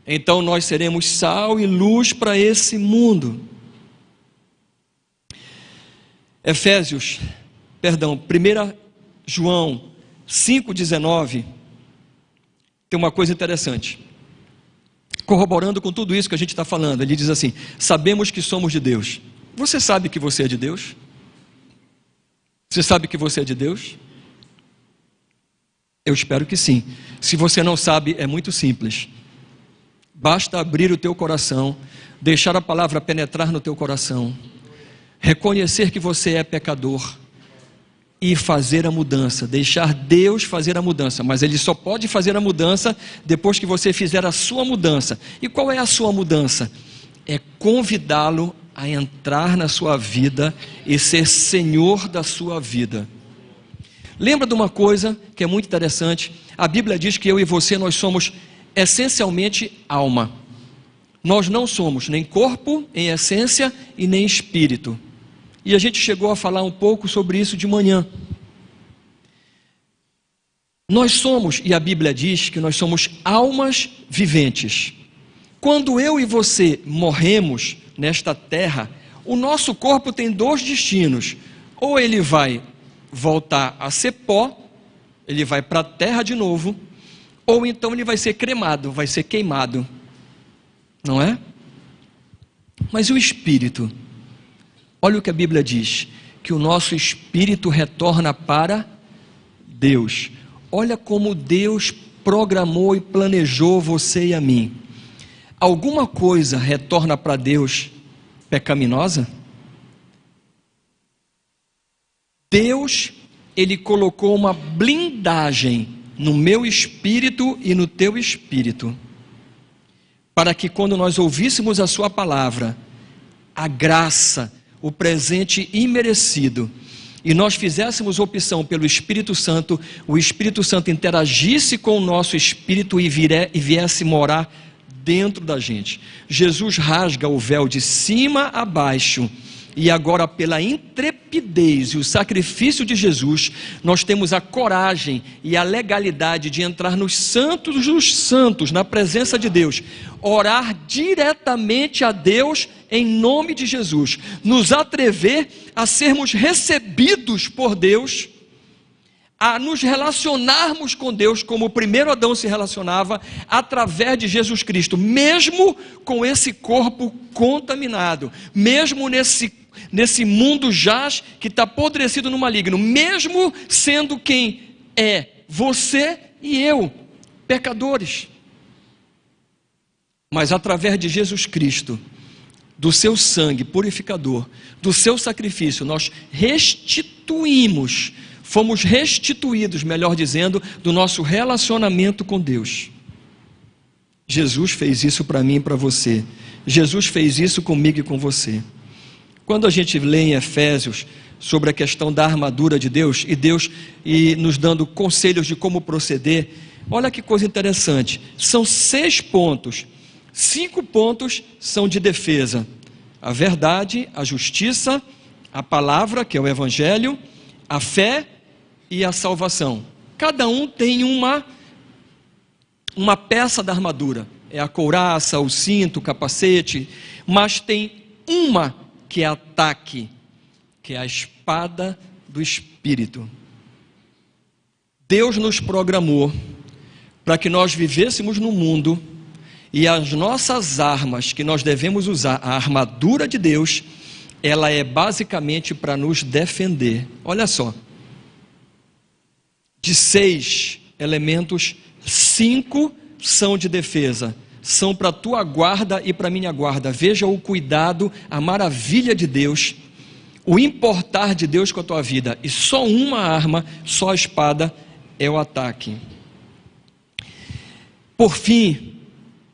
Então nós seremos sal e luz para esse mundo. 1 João 5,19, tem uma coisa interessante. Corroborando com tudo isso que a gente está falando, ele diz assim: sabemos que somos de Deus. Você sabe que você é de Deus? Você sabe que você é de Deus? Eu espero que sim. Se você não sabe, é muito simples. Basta abrir o teu coração, deixar a palavra penetrar no teu coração, reconhecer que você é pecador e fazer a mudança, deixar Deus fazer a mudança. Mas Ele só pode fazer a mudança depois que você fizer a sua mudança. E qual é a sua mudança? É convidá-lo a entrar na sua vida e ser Senhor da sua vida. Lembra de uma coisa que é muito interessante? A Bíblia diz que eu e você, nós somos essencialmente alma. Nós não somos nem corpo em essência e nem espírito. E a gente chegou a falar um pouco sobre isso de manhã. Nós somos, e a Bíblia diz que nós somos almas viventes. Quando eu e você morremos nesta terra, o nosso corpo tem dois destinos. Ou ele vai voltar a ser pó, ele vai para a terra de novo, ou então ele vai ser cremado, vai ser queimado. Não é? Mas e o espírito? Olha o que a Bíblia diz, que o nosso espírito retorna para Deus. Olha como Deus programou e planejou você e a mim. Alguma coisa retorna para Deus pecaminosa? Deus, Ele colocou uma blindagem no meu espírito e no teu espírito, para que quando nós ouvíssemos a sua palavra, a graça, o presente imerecido, e nós fizéssemos opção pelo Espírito Santo, o Espírito Santo interagisse com o nosso espírito e viesse morar dentro da gente. Jesus rasga o véu de cima a baixo, e agora pela intrepidez e o sacrifício de Jesus, nós temos a coragem e a legalidade de entrar nos santos dos santos, na presença de Deus, orar diretamente a Deus em nome de Jesus, nos atrever a sermos recebidos por Deus, a nos relacionarmos com Deus como o primeiro Adão se relacionava, através de Jesus Cristo, mesmo com esse corpo contaminado, mesmo nesse mundo jaz que está apodrecido no maligno, mesmo sendo quem é você e eu, pecadores. Mas através de Jesus Cristo, do seu sangue purificador, do seu sacrifício, nós fomos restituídos, melhor dizendo, do nosso relacionamento com Deus. Jesus fez isso para mim e para você. Jesus fez isso comigo e com você. Quando a gente lê em Efésios sobre a questão da armadura de Deus, e nos dando conselhos de como proceder, olha que coisa interessante, são 6 pontos, 5 pontos são de defesa: a verdade, a justiça, a palavra, que é o evangelho, a fé e a salvação. Cada um tem uma peça da armadura, é a couraça, o cinto, o capacete, mas tem uma que é ataque, que é a espada do Espírito. Deus nos programou para que nós vivêssemos no mundo, e as nossas armas que nós devemos usar, a armadura de Deus, ela é basicamente para nos defender. Olha só, de 6 elementos, 5 são de defesa, são para a tua guarda e para a minha guarda. Veja o cuidado, a maravilha de Deus. o importar de Deus com a tua vida, e só uma arma, só a espada é o ataque. Por fim,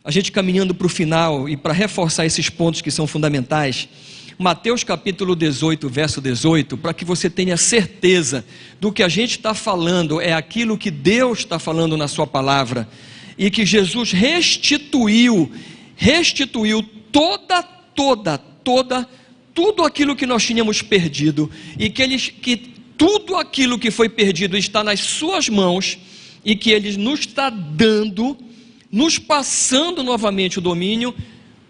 a gente caminhando para o final, e para reforçar esses pontos que são fundamentais, Mateus capítulo 18, verso 18, para que você tenha certeza do que a gente está falando, é aquilo que Deus está falando na sua palavra, e que Jesus restituiu tudo aquilo que nós tínhamos perdido, e que tudo aquilo que foi perdido está nas suas mãos, e que Ele nos está dando, nos passando novamente o domínio.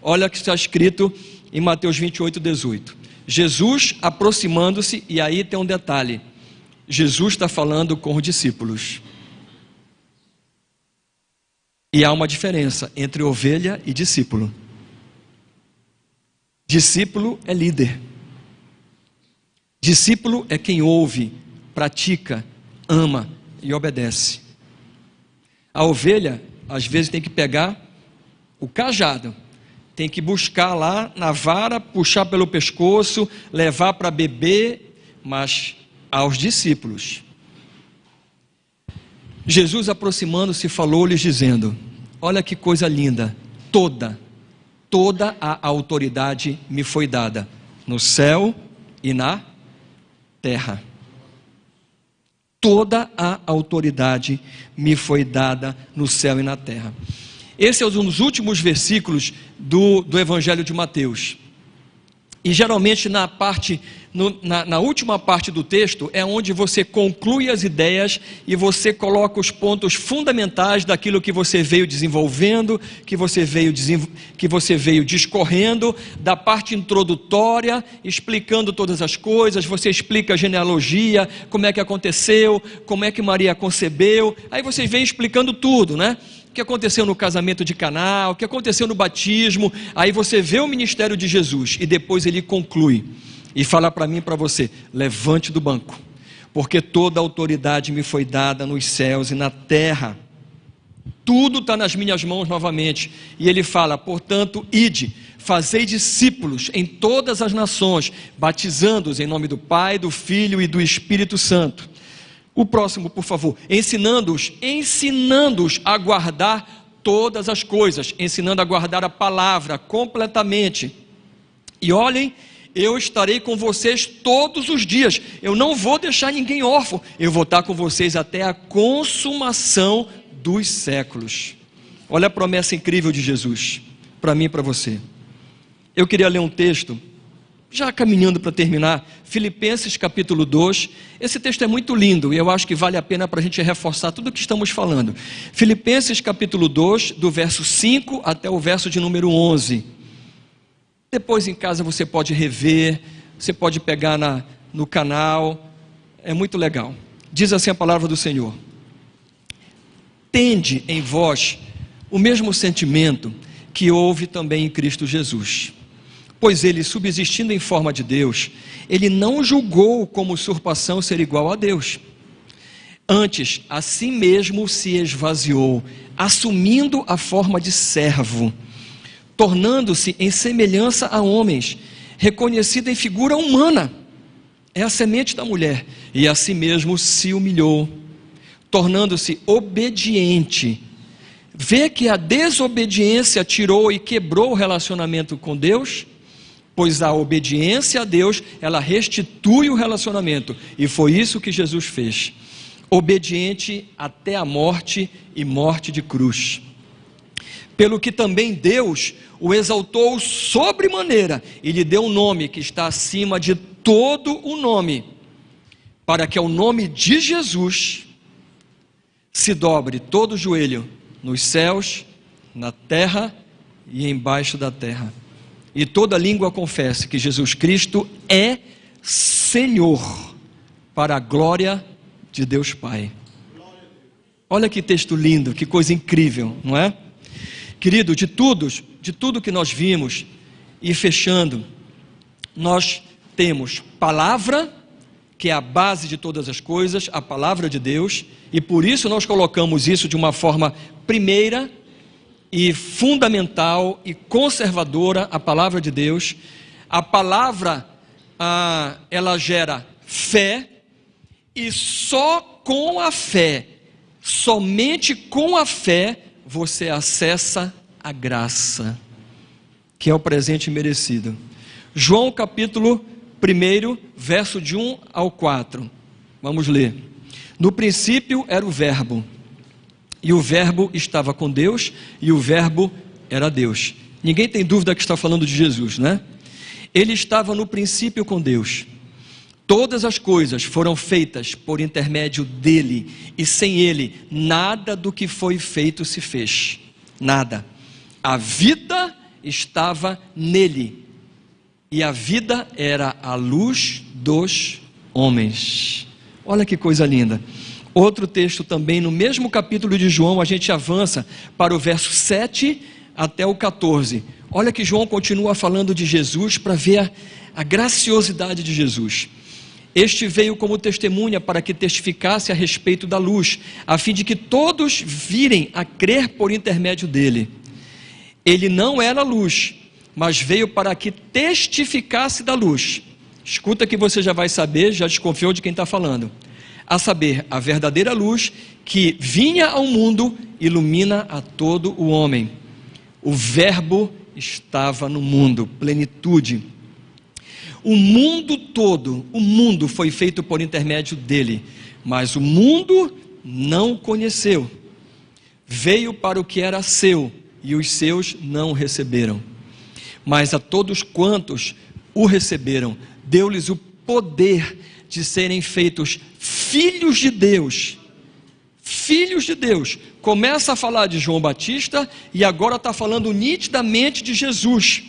Olha o que está escrito em Mateus 28, 18, Jesus aproximando-se, e aí tem um detalhe, Jesus está falando com os discípulos, e há uma diferença entre ovelha e discípulo. Discípulo é líder, discípulo é quem ouve, pratica, ama e obedece. A ovelha às vezes tem que pegar o cajado, tem que buscar lá na vara, puxar pelo pescoço, levar para beber, mas aos discípulos, Jesus aproximando-se falou-lhes dizendo, olha que coisa linda, toda a autoridade me foi dada, no céu e na terra. Toda a autoridade me foi dada no céu e na terra. Esse é um dos últimos versículos do Evangelho de Mateus. E geralmente na última parte do texto é onde você conclui as ideias e você coloca os pontos fundamentais daquilo que você veio desenvolvendo, que você veio discorrendo, da parte introdutória, explicando todas as coisas, você explica a genealogia, como é que aconteceu, como é que Maria concebeu, aí você vem explicando tudo, né? O que aconteceu no casamento de Caná, o que aconteceu no batismo, aí você vê o ministério de Jesus, e depois ele conclui, e fala para mim e para você, levante do banco, porque toda a autoridade me foi dada nos céus e na terra, tudo está nas minhas mãos novamente, e ele fala, portanto, ide, fazei discípulos em todas as nações, batizando-os em nome do Pai, do Filho e do Espírito Santo. O próximo, por favor, ensinando-os a guardar todas as coisas, ensinando a guardar a palavra completamente, e olhem, eu estarei com vocês todos os dias, eu não vou deixar ninguém órfão, eu vou estar com vocês até a consumação dos séculos. Olha a promessa incrível de Jesus, para mim e para você. Eu queria ler um texto, já caminhando para terminar, Filipenses capítulo 2, esse texto é muito lindo, e eu acho que vale a pena para a gente reforçar tudo o que estamos falando. Filipenses capítulo 2, do verso 5 até o verso de número 11, depois em casa você pode rever, você pode pegar no canal, é muito legal. Diz assim a palavra do Senhor, tende em vós o mesmo sentimento que houve também em Cristo Jesus, pois ele, subsistindo em forma de Deus, ele não julgou como usurpação ser igual a Deus, antes a si mesmo se esvaziou, assumindo a forma de servo, tornando-se em semelhança a homens, reconhecido em figura humana, é a semente da mulher, e a si mesmo se humilhou, tornando-se obediente. Vê que a desobediência tirou e quebrou o relacionamento com Deus, pois a obediência a Deus, ela restitui o relacionamento, e foi isso que Jesus fez, obediente até a morte e morte de cruz, pelo que também Deus o exaltou sobremaneira, e lhe deu um nome que está acima de todo o nome, para que ao nome de Jesus se dobre todo o joelho, nos céus, na terra e embaixo da terra, e toda língua confesse que Jesus Cristo é Senhor, para a glória de Deus Pai. Olha que texto lindo, que coisa incrível, não é? Querido, de tudo que nós vimos, e fechando, nós temos palavra, que é a base de todas as coisas, a palavra de Deus, e por isso nós colocamos isso de uma forma primeira e fundamental e conservadora, a palavra de Deus. A palavra ela gera fé, e só com a fé, somente com a fé, você acessa a graça, que é o presente merecido. João capítulo 1, verso de 1 ao 4. Vamos ler. No princípio era o Verbo, e o Verbo estava com Deus, e o Verbo era Deus. Ninguém tem dúvida que está falando de Jesus, né? Ele estava no princípio com Deus. Todas as coisas foram feitas por intermédio dele, e sem ele, nada do que foi feito se fez. Nada. A vida estava nele, e a vida era a luz dos homens. Olha que coisa linda. Outro texto também, no mesmo capítulo de João, a gente avança para o verso 7 até o 14. Olha que João continua falando de Jesus, para ver a graciosidade de Jesus. Este veio como testemunha para que testificasse a respeito da luz, a fim de que todos virem a crer por intermédio dele. Ele não era luz, mas veio para que testificasse da luz. Escuta que você já vai saber, já desconfiou de quem está falando. A saber, a verdadeira luz que vinha ao mundo ilumina a todo o homem. O Verbo estava no mundo, plenitude. O mundo todo, o mundo foi feito por intermédio dele, mas o mundo não o conheceu. Veio para o que era seu, e os seus não o receberam. Mas a todos quantos o receberam, deu-lhes o poder de serem feitos filhos de Deus. Filhos de Deus. Começa a falar de João Batista e agora está falando nitidamente de Jesus.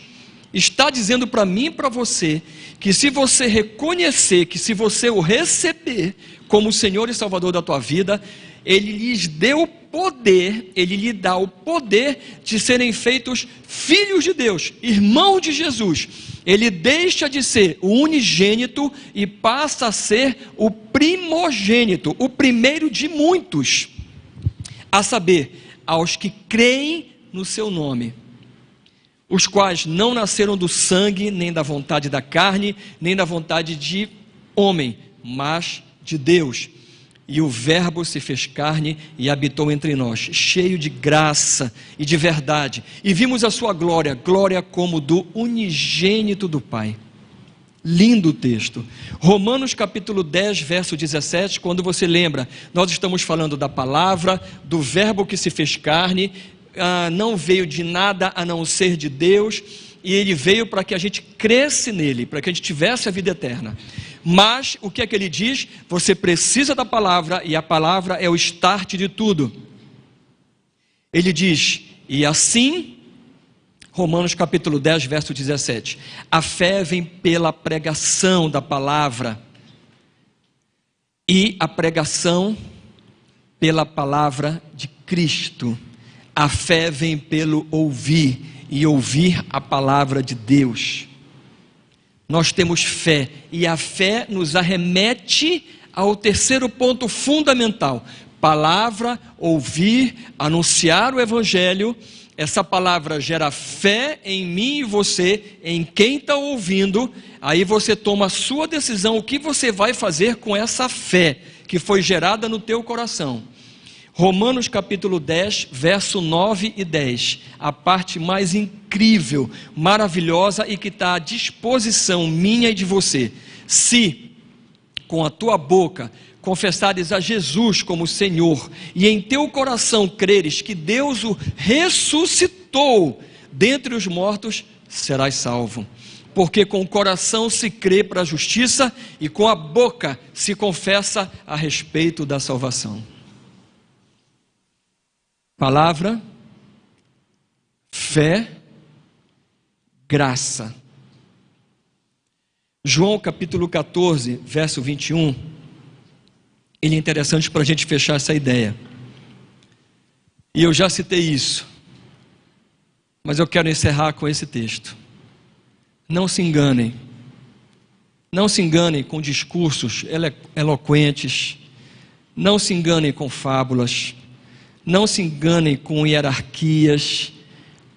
Está dizendo para mim e para você que se você reconhecer, que se você o receber como Senhor e Salvador da tua vida, Ele lhes deu poder, Ele lhe dá o poder de serem feitos filhos de Deus, irmão de Jesus. Ele deixa de ser o unigênito e passa a ser o primogênito, o primeiro de muitos, a saber, aos que creem no seu nome, os quais não nasceram do sangue, nem da vontade da carne, nem da vontade de homem, mas de Deus. E o Verbo se fez carne e habitou entre nós, cheio de graça e de verdade. E vimos a sua glória, glória como do unigênito do Pai. Lindo texto. Romanos capítulo 10, verso 17, quando você lembra, nós estamos falando da palavra, do Verbo que se fez carne, não veio de nada a não ser de Deus, e ele veio para que a gente cresce nele, para que a gente tivesse a vida eterna. Mas o que é que ele diz? Você precisa da palavra, e a palavra é o start de tudo. Ele diz, e assim, Romanos capítulo 10, verso 17, a fé vem pela pregação da palavra, e a pregação pela palavra de Cristo. A fé vem pelo ouvir, e ouvir a palavra de Deus. Nós temos fé, e a fé nos arremete ao terceiro ponto fundamental: palavra, ouvir, anunciar o Evangelho. Essa palavra gera fé em mim e você, em quem está ouvindo. Aí você toma a sua decisão, o que você vai fazer com essa fé que foi gerada no teu coração. Romanos capítulo 10, verso 9 e 10, a parte mais incrível, maravilhosa e que está à disposição minha e de você. Se com a tua boca confessares a Jesus como Senhor, e em teu coração creres que Deus o ressuscitou dentre os mortos, serás salvo. Porque com o coração se crê para a justiça, e com a boca se confessa a respeito da salvação. Palavra, fé, graça. João capítulo 14, verso 21, ele é interessante para a gente fechar essa ideia. E eu já citei isso, mas eu quero encerrar com esse texto. Não se enganem. Não se enganem com discursos eloquentes. Não se enganem com fábulas. Não se enganem com hierarquias,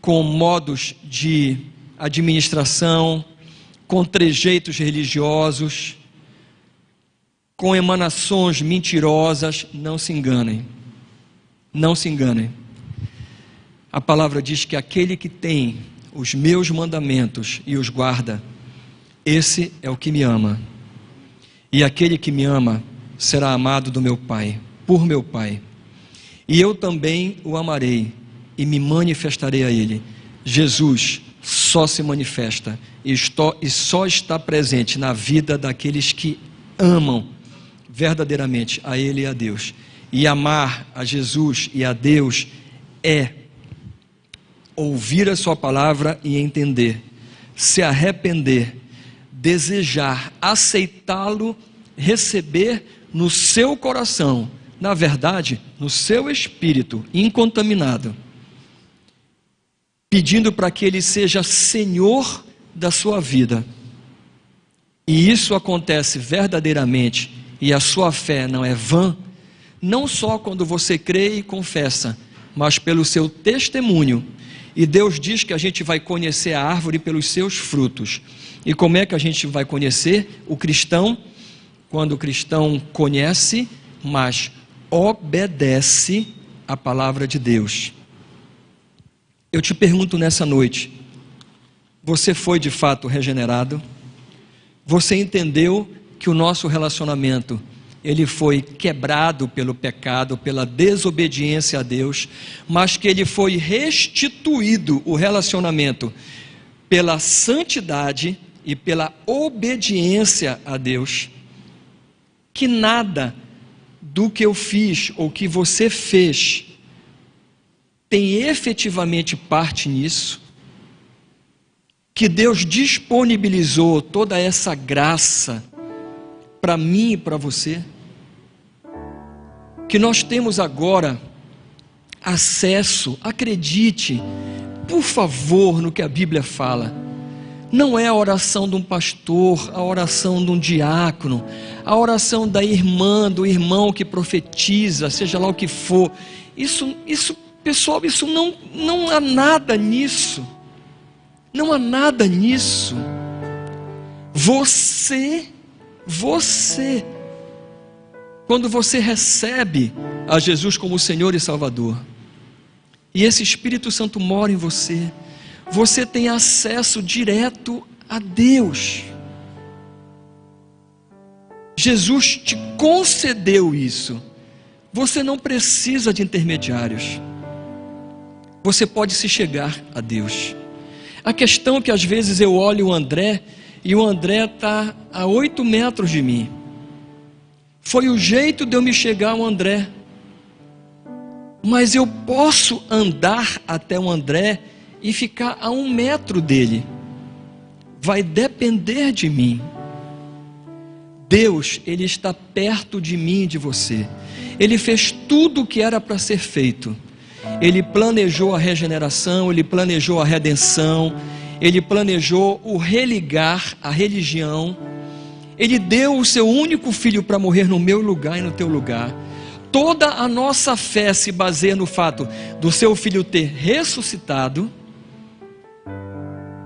com modos de administração, com trejeitos religiosos, com emanações mentirosas. Não se enganem, não se enganem. A palavra diz que aquele que tem os meus mandamentos e os guarda, esse é o que me ama. E aquele que me ama será amado do meu Pai, por meu Pai. E eu também o amarei e me manifestarei a ele. Jesus só se manifesta e só está presente na vida daqueles que amam verdadeiramente a Ele e a Deus. E amar a Jesus e a Deus é ouvir a sua palavra e entender, se arrepender, desejar, aceitá-lo, receber no seu coração, na verdade, no seu espírito incontaminado, pedindo para que Ele seja Senhor da sua vida. E isso acontece verdadeiramente, e a sua fé não é vã, não só quando você crê e confessa, mas pelo seu testemunho. E Deus diz que a gente vai conhecer a árvore pelos seus frutos. E como é que a gente vai conhecer o cristão? Quando o cristão conhece, mas obedece a palavra de Deus. Eu te pergunto nessa noite, você foi de fato regenerado? Você entendeu que o nosso relacionamento, ele foi quebrado pelo pecado, pela desobediência a Deus, mas que ele foi restituído, o relacionamento, pela santidade e pela obediência a Deus? Que nada do que eu fiz ou que você fez tem efetivamente parte nisso, que Deus disponibilizou toda essa graça para mim e para você, que nós temos agora acesso. Acredite, por favor, no que a Bíblia fala. Não é a oração de um pastor, a oração de um diácono, a oração da irmã, do irmão que profetiza, seja lá o que for. Isso, pessoal, isso não há nada nisso. Não há nada nisso. Você, quando você recebe a Jesus como Senhor e Salvador, e esse Espírito Santo mora em você, você tem acesso direto a Deus. Jesus te concedeu isso. Você não precisa de intermediários. Você pode se chegar a Deus. A questão é que às vezes eu olho o André, e o André está a 8 metros de mim. Foi o jeito de eu me chegar ao André. Mas eu posso andar até o André e ficar a 1 metro dele. Vai depender de mim. Deus, Ele está perto de mim e de você. Ele fez tudo o que era para ser feito. Ele planejou a regeneração, Ele planejou a redenção, Ele planejou o religar, a religião. Ele deu o seu único filho para morrer no meu lugar e no teu lugar. Toda a nossa fé se baseia no fato do seu filho ter ressuscitado.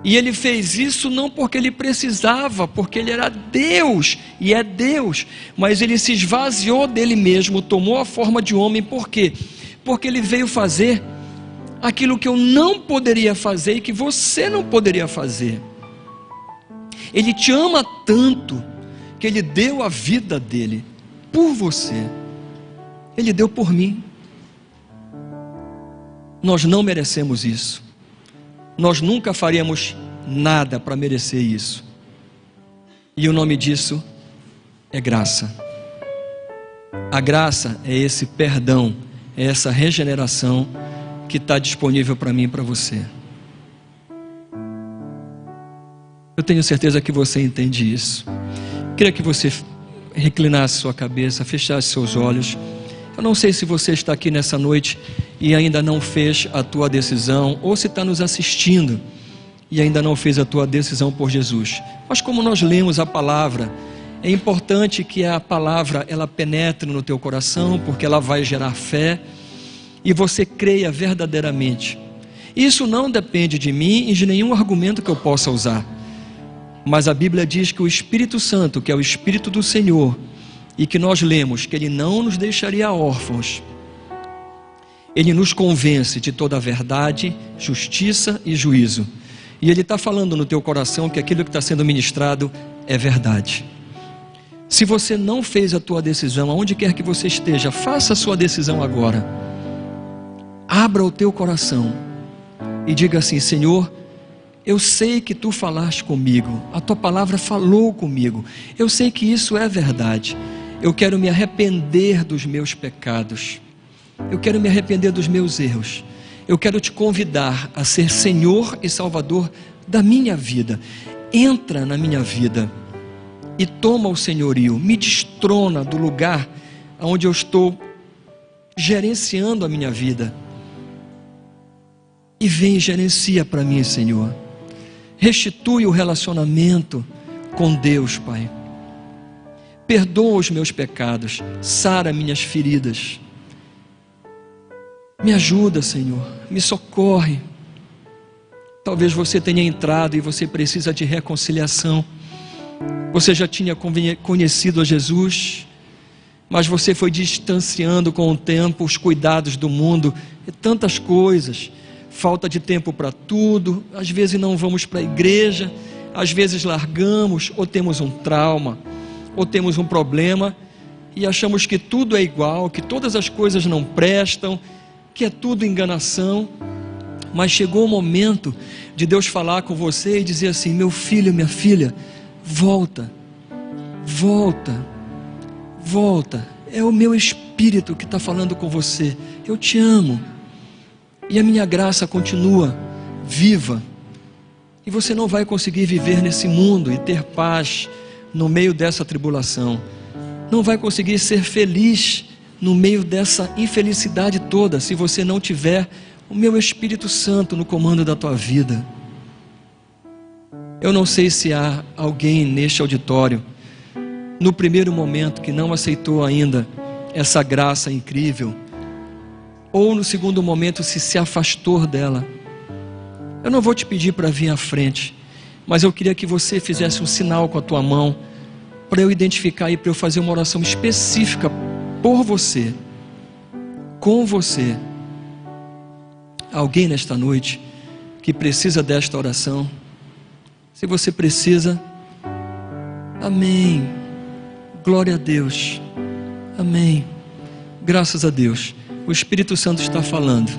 E ele fez isso não porque ele precisava, porque ele era Deus, e é Deus. Mas ele se esvaziou dele mesmo, tomou a forma de homem. Por quê? Porque ele veio fazer aquilo que eu não poderia fazer e que você não poderia fazer. Ele te ama tanto que Ele deu a vida dele por você. Ele deu por mim. Nós não merecemos isso. Nós nunca faríamos nada para merecer isso. E o nome disso é graça. A graça é esse perdão, é essa regeneração que está disponível para mim e para você. Eu tenho certeza que você entende isso. Queria que você reclinasse sua cabeça, fechasse seus olhos. Eu não sei se você está aqui nessa noite e ainda não fez a tua decisão, ou se está nos assistindo e ainda não fez a tua decisão por Jesus. Mas como nós lemos a palavra, é importante que a palavra ela penetre no teu coração, porque ela vai gerar fé e você creia verdadeiramente. Isso não depende de mim e de nenhum argumento que eu possa usar. Mas a Bíblia diz que o Espírito Santo, que é o Espírito do Senhor, e que nós lemos que Ele não nos deixaria órfãos, Ele nos convence de toda a verdade, justiça e juízo. E Ele está falando no teu coração que aquilo que está sendo ministrado é verdade. Se você não fez a tua decisão, aonde quer que você esteja, faça a sua decisão agora. Abra o teu coração e diga assim: Senhor, eu sei que Tu falaste comigo, a Tua palavra falou comigo, eu sei que isso é verdade. Eu quero me arrepender dos meus pecados, eu quero me arrepender dos meus erros, eu quero Te convidar a ser Senhor e Salvador da minha vida. Entra na minha vida e toma o senhorio, me destrona do lugar onde eu estou gerenciando a minha vida, e vem e gerencia para mim, Senhor. Restitui o relacionamento com Deus, Pai. Perdoa os meus pecados, sara minhas feridas. Me ajuda, Senhor, me socorre. Talvez você tenha entrado e você precisa de reconciliação. Você já tinha conhecido a Jesus, mas você foi distanciando com o tempo, os cuidados do mundo e tantas coisas. Falta de tempo para tudo, às vezes não vamos para a igreja, às vezes largamos, ou temos um trauma, ou temos um problema, e achamos que tudo é igual, que todas as coisas não prestam, que é tudo enganação. Mas chegou o momento de Deus falar com você e dizer assim: meu filho, minha filha, volta, volta, volta, é o meu Espírito que está falando com você, eu te amo, e a minha graça continua viva, e você não vai conseguir viver nesse mundo e ter paz no meio dessa tribulação, não vai conseguir ser feliz no meio dessa infelicidade toda, se você não tiver o meu Espírito Santo no comando da tua vida. Eu não sei se há alguém neste auditório, no primeiro momento, que não aceitou ainda essa graça incrível, ou no segundo momento se afastou dela. Eu não vou te pedir para vir à frente, mas eu queria que você fizesse um sinal com a tua mão, para eu identificar e para eu fazer uma oração específica por você, com você. Alguém nesta noite que precisa desta oração? Se você precisa, amém, glória a Deus, amém, graças a Deus, o Espírito Santo está falando.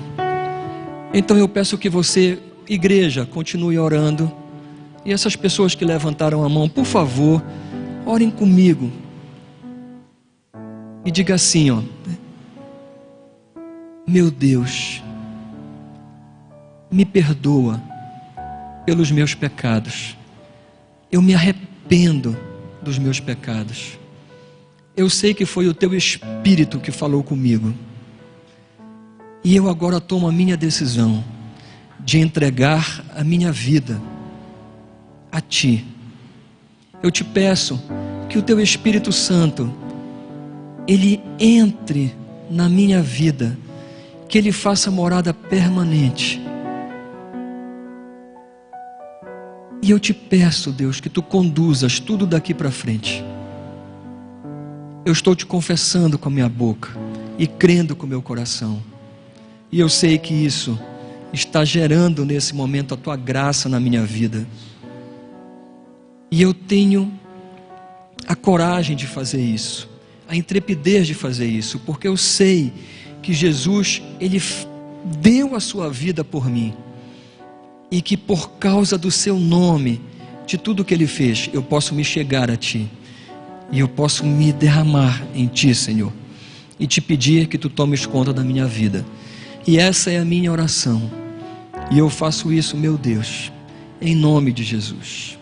Então eu peço que você, igreja, continue orando, e essas pessoas que levantaram a mão, por favor, orem comigo, e diga assim, ó: meu Deus, me perdoa pelos meus pecados, eu me arrependo dos meus pecados, eu sei que foi o Teu Espírito que falou comigo, e eu agora tomo a minha decisão de entregar a minha vida a Ti. Eu te peço que o Teu Espírito Santo, Ele entre na minha vida, que Ele faça morada permanente. E eu te peço, Deus, que Tu conduzas tudo daqui para frente. Eu estou te confessando com a minha boca e crendo com o meu coração. E eu sei que isso está gerando nesse momento a Tua graça na minha vida. E eu tenho a coragem de fazer isso, a intrepidez de fazer isso, porque eu sei que Jesus, Ele deu a sua vida por mim, e que por causa do Seu nome, de tudo que Ele fez, eu posso me chegar a Ti, e eu posso me derramar em Ti, Senhor, e te pedir que Tu tomes conta da minha vida. E essa é a minha oração, e eu faço isso, meu Deus, em nome de Jesus.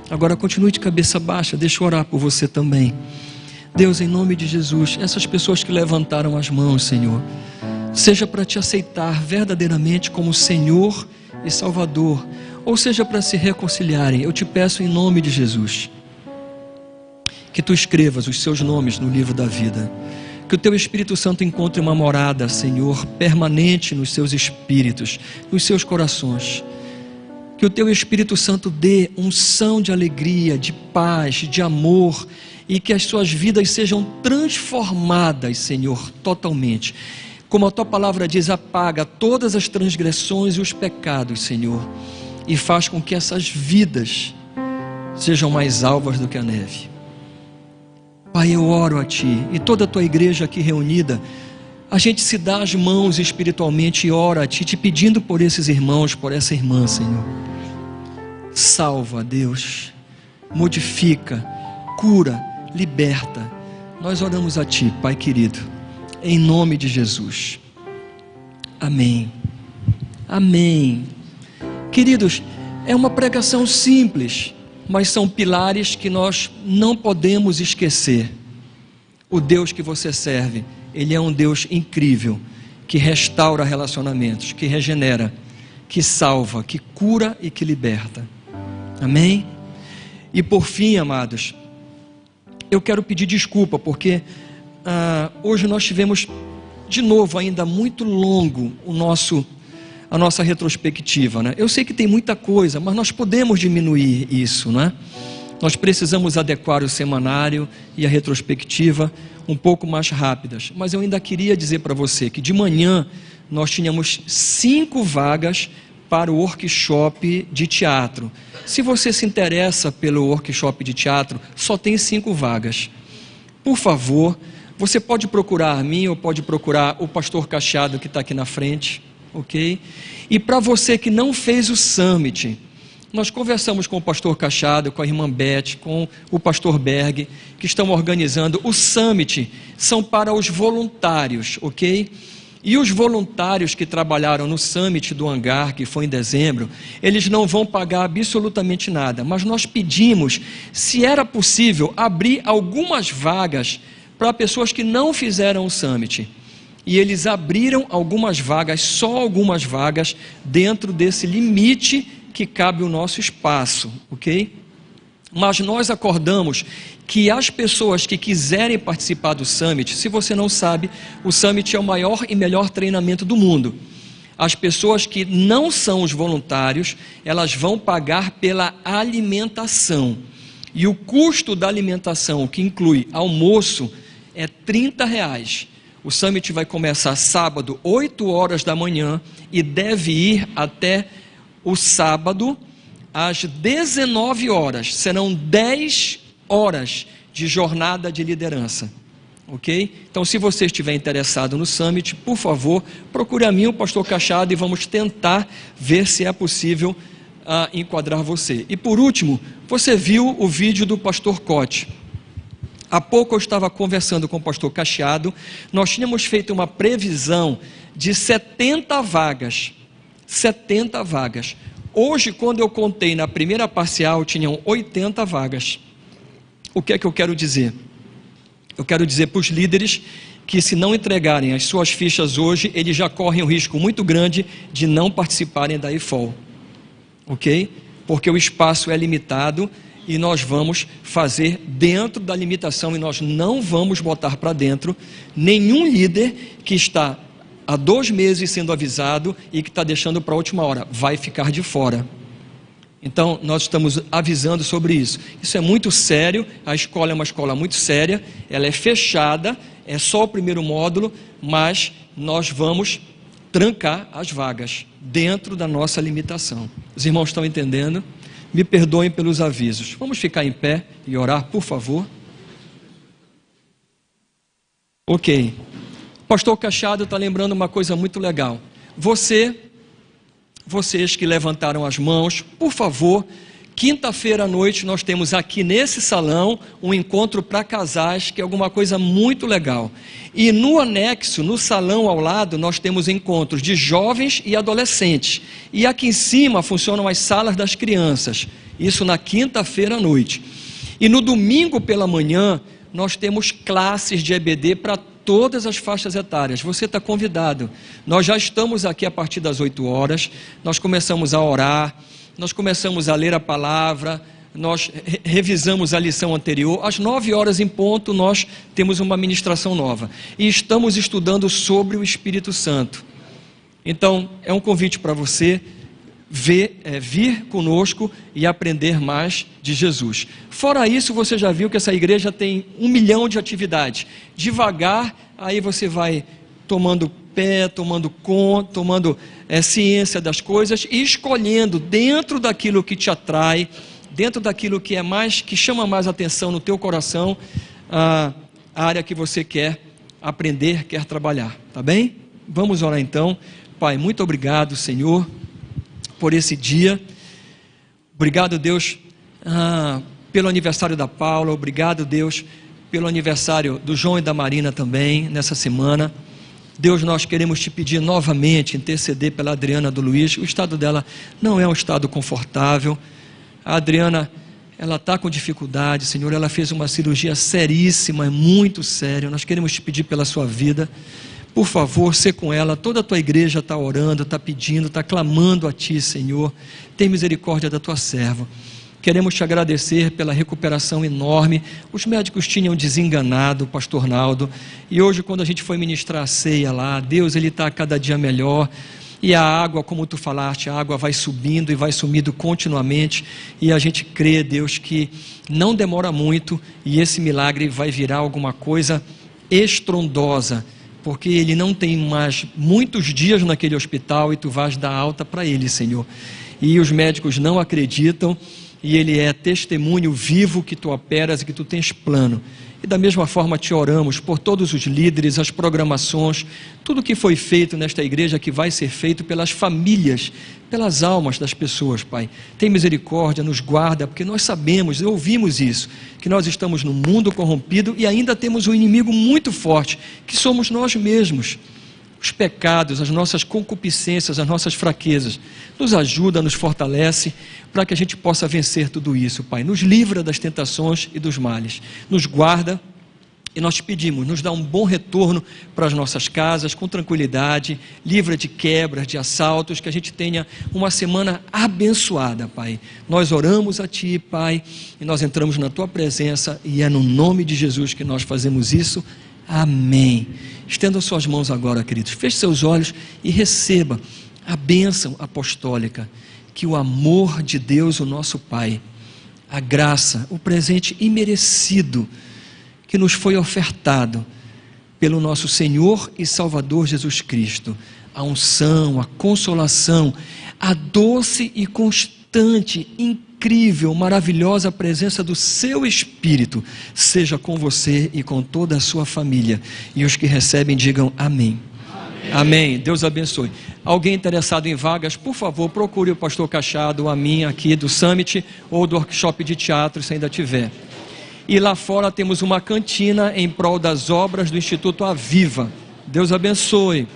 Agora continue de cabeça baixa, deixa eu orar por você também. Deus, em nome de Jesus, essas pessoas que levantaram as mãos, Senhor, seja para Te aceitar verdadeiramente como Senhor e Salvador, ou seja para se reconciliarem, eu te peço em nome de Jesus, que Tu escrevas os seus nomes no livro da vida, que o Teu Espírito Santo encontre uma morada, Senhor, permanente nos seus espíritos, nos seus corações, Que o Teu Espírito Santo dê unção de alegria, de paz, de amor, e que as suas vidas sejam transformadas, Senhor, totalmente. Como a Tua palavra diz, apaga todas as transgressões e os pecados, Senhor, e faz com que essas vidas sejam mais alvas do que a neve. Pai, eu oro a Ti, e toda a Tua igreja aqui reunida, a gente se dá as mãos espiritualmente e ora a Ti, te pedindo por esses irmãos, por essa irmã, Senhor. Salva, Deus, modifica, cura, liberta. Nós oramos a Ti, Pai querido, em nome de Jesus. Amém. Amém. Queridos, é uma pregação simples, mas são pilares que nós não podemos esquecer. O Deus que você serve, Ele é um Deus incrível, que restaura relacionamentos, que regenera, que salva, que cura e que liberta. Amém? E por fim, amados, eu quero pedir desculpa, porque hoje nós tivemos, de novo, ainda muito longo a nossa retrospectiva, né? Eu sei que tem muita coisa, mas nós podemos diminuir isso, não é? Nós precisamos adequar o semanário e a retrospectiva um pouco mais rápidas, mas eu ainda queria dizer para você que de manhã nós tínhamos 5 vagas para o workshop de teatro. Se você se interessa pelo workshop de teatro, só tem 5 vagas. Por favor, você pode procurar a mim ou pode procurar o pastor Cachado que está aqui na frente, ok? E para você que não fez o Summit, nós conversamos com o pastor Cachado, com a irmã Beth, com o pastor Berg, que estão organizando o Summit, são para os voluntários, ok? E os voluntários que trabalharam no Summit do Hangar, que foi em dezembro, eles não vão pagar absolutamente nada, mas nós pedimos, se era possível, abrir algumas vagas para pessoas que não fizeram o Summit. E eles abriram algumas vagas, só algumas vagas, dentro desse limite que cabe o nosso espaço, ok? Mas nós acordamos que as pessoas que quiserem participar do Summit, se você não sabe, o Summit é o maior e melhor treinamento do mundo. As pessoas que não são os voluntários, elas vão pagar pela alimentação. E o custo da alimentação, que inclui almoço, é R$30. O Summit vai começar sábado, 8 horas da manhã, e deve ir até o sábado, às 19 horas. Serão 10 horas de jornada de liderança, ok? Então, se você estiver interessado no Summit, por favor, procure a mim, o pastor Cachado, e vamos tentar ver se é possível enquadrar você. E por último, você viu o vídeo do pastor Cote. Há pouco eu estava conversando com o pastor Cachado, nós tínhamos feito uma previsão de 70 vagas. 70 vagas. Hoje, quando eu contei na primeira parcial, tinham 80 vagas. O que é que eu quero dizer? Eu quero dizer para os líderes que, se não entregarem as suas fichas hoje, eles já correm um risco muito grande de não participarem da IFOL, ok? Porque o espaço é limitado e nós vamos fazer dentro da limitação e nós não vamos botar para dentro nenhum líder que está há 2 meses sendo avisado e que está deixando para a última hora, vai ficar de fora. Então, nós estamos avisando sobre isso. Isso é muito sério, a escola é uma escola muito séria, ela é fechada, é só o primeiro módulo, mas nós vamos trancar as vagas dentro da nossa limitação. Os irmãos estão entendendo? Me perdoem pelos avisos. Vamos ficar em pé e orar, por favor? Ok. O pastor Cachado está lembrando uma coisa muito legal. Vocês que levantaram as mãos, por favor, quinta-feira à noite nós temos aqui nesse salão um encontro para casais, que é alguma coisa muito legal. E no anexo, no salão ao lado, nós temos encontros de jovens e adolescentes. E aqui em cima funcionam as salas das crianças. Isso na quinta-feira à noite. E no domingo pela manhã, nós temos classes de EBD para todas as faixas etárias. Você está convidado. Nós já estamos aqui a partir das 8 horas, nós começamos a orar, nós começamos a ler a palavra, nós revisamos a lição anterior, às 9 horas em ponto nós temos uma ministração nova, e estamos estudando sobre o Espírito Santo. Então, é um convite para você, vir conosco e aprender mais de Jesus. Fora isso, você já viu que essa igreja tem 1 milhão de atividades. Devagar, aí você vai tomando pé, tomando conta, tomando ciência das coisas e escolhendo dentro daquilo que te atrai, dentro daquilo que que chama mais atenção no teu coração, a área que você quer aprender, quer trabalhar, tá bem? Vamos orar então. Pai, muito obrigado, Senhor, por esse dia. Obrigado, Deus, pelo aniversário da Paula. Obrigado, Deus, pelo aniversário do João e da Marina também, nessa semana. Deus, nós queremos te pedir novamente, interceder pela Adriana do Luiz. O estado dela não é um estado confortável. A Adriana, ela está com dificuldade, Senhor. Ela fez uma cirurgia seríssima, muito séria. Nós queremos te pedir pela sua vida. Por favor, sê com ela. Toda a tua igreja está orando, está pedindo, está clamando a ti, Senhor. Tem misericórdia da tua serva. Queremos te agradecer pela recuperação enorme. Os médicos tinham desenganado o pastor Naldo, e hoje, quando a gente foi ministrar a ceia lá, Deus, ele está cada dia melhor. E a água, como tu falaste, a água vai subindo e vai sumindo continuamente, e a gente crê, Deus, que não demora muito e esse milagre vai virar alguma coisa estrondosa, porque ele não tem mais muitos dias naquele hospital e tu vais dar alta para ele, Senhor. E os médicos não acreditam, e ele é testemunho vivo que tu operas e que tu tens plano. E da mesma forma te oramos por todos os líderes, as programações, tudo que foi feito nesta igreja, que vai ser feito pelas famílias, pelas almas das pessoas, Pai. Tem misericórdia, nos guarda, porque nós sabemos, ouvimos isso, que nós estamos num mundo corrompido e ainda temos um inimigo muito forte, que somos nós mesmos. Os pecados, as nossas concupiscências, as nossas fraquezas. Nos ajuda, nos fortalece, para que a gente possa vencer tudo isso, Pai. Nos livra das tentações e dos males. Nos guarda, e nós te pedimos, nos dá um bom retorno para as nossas casas, com tranquilidade, livra de quebras, de assaltos, que a gente tenha uma semana abençoada, Pai. Nós oramos a Ti, Pai, e nós entramos na Tua presença, e é no nome de Jesus que nós fazemos isso. Amém. Estenda suas mãos agora, queridos. Feche seus olhos e receba a bênção apostólica, que o amor de Deus, o nosso Pai, a graça, o presente imerecido que nos foi ofertado pelo nosso Senhor e Salvador Jesus Cristo, a unção, a consolação, a doce e constante, incrível, maravilhosa presença do seu Espírito, seja com você e com toda a sua família. E os que recebem digam amém. Amém. Amém. Deus abençoe. Alguém interessado em vagas, por favor, procure o pastor Cachado, ou a minha aqui do Summit, ou do workshop de teatro, se ainda tiver. E lá fora temos uma cantina em prol das obras do Instituto Aviva. Deus abençoe.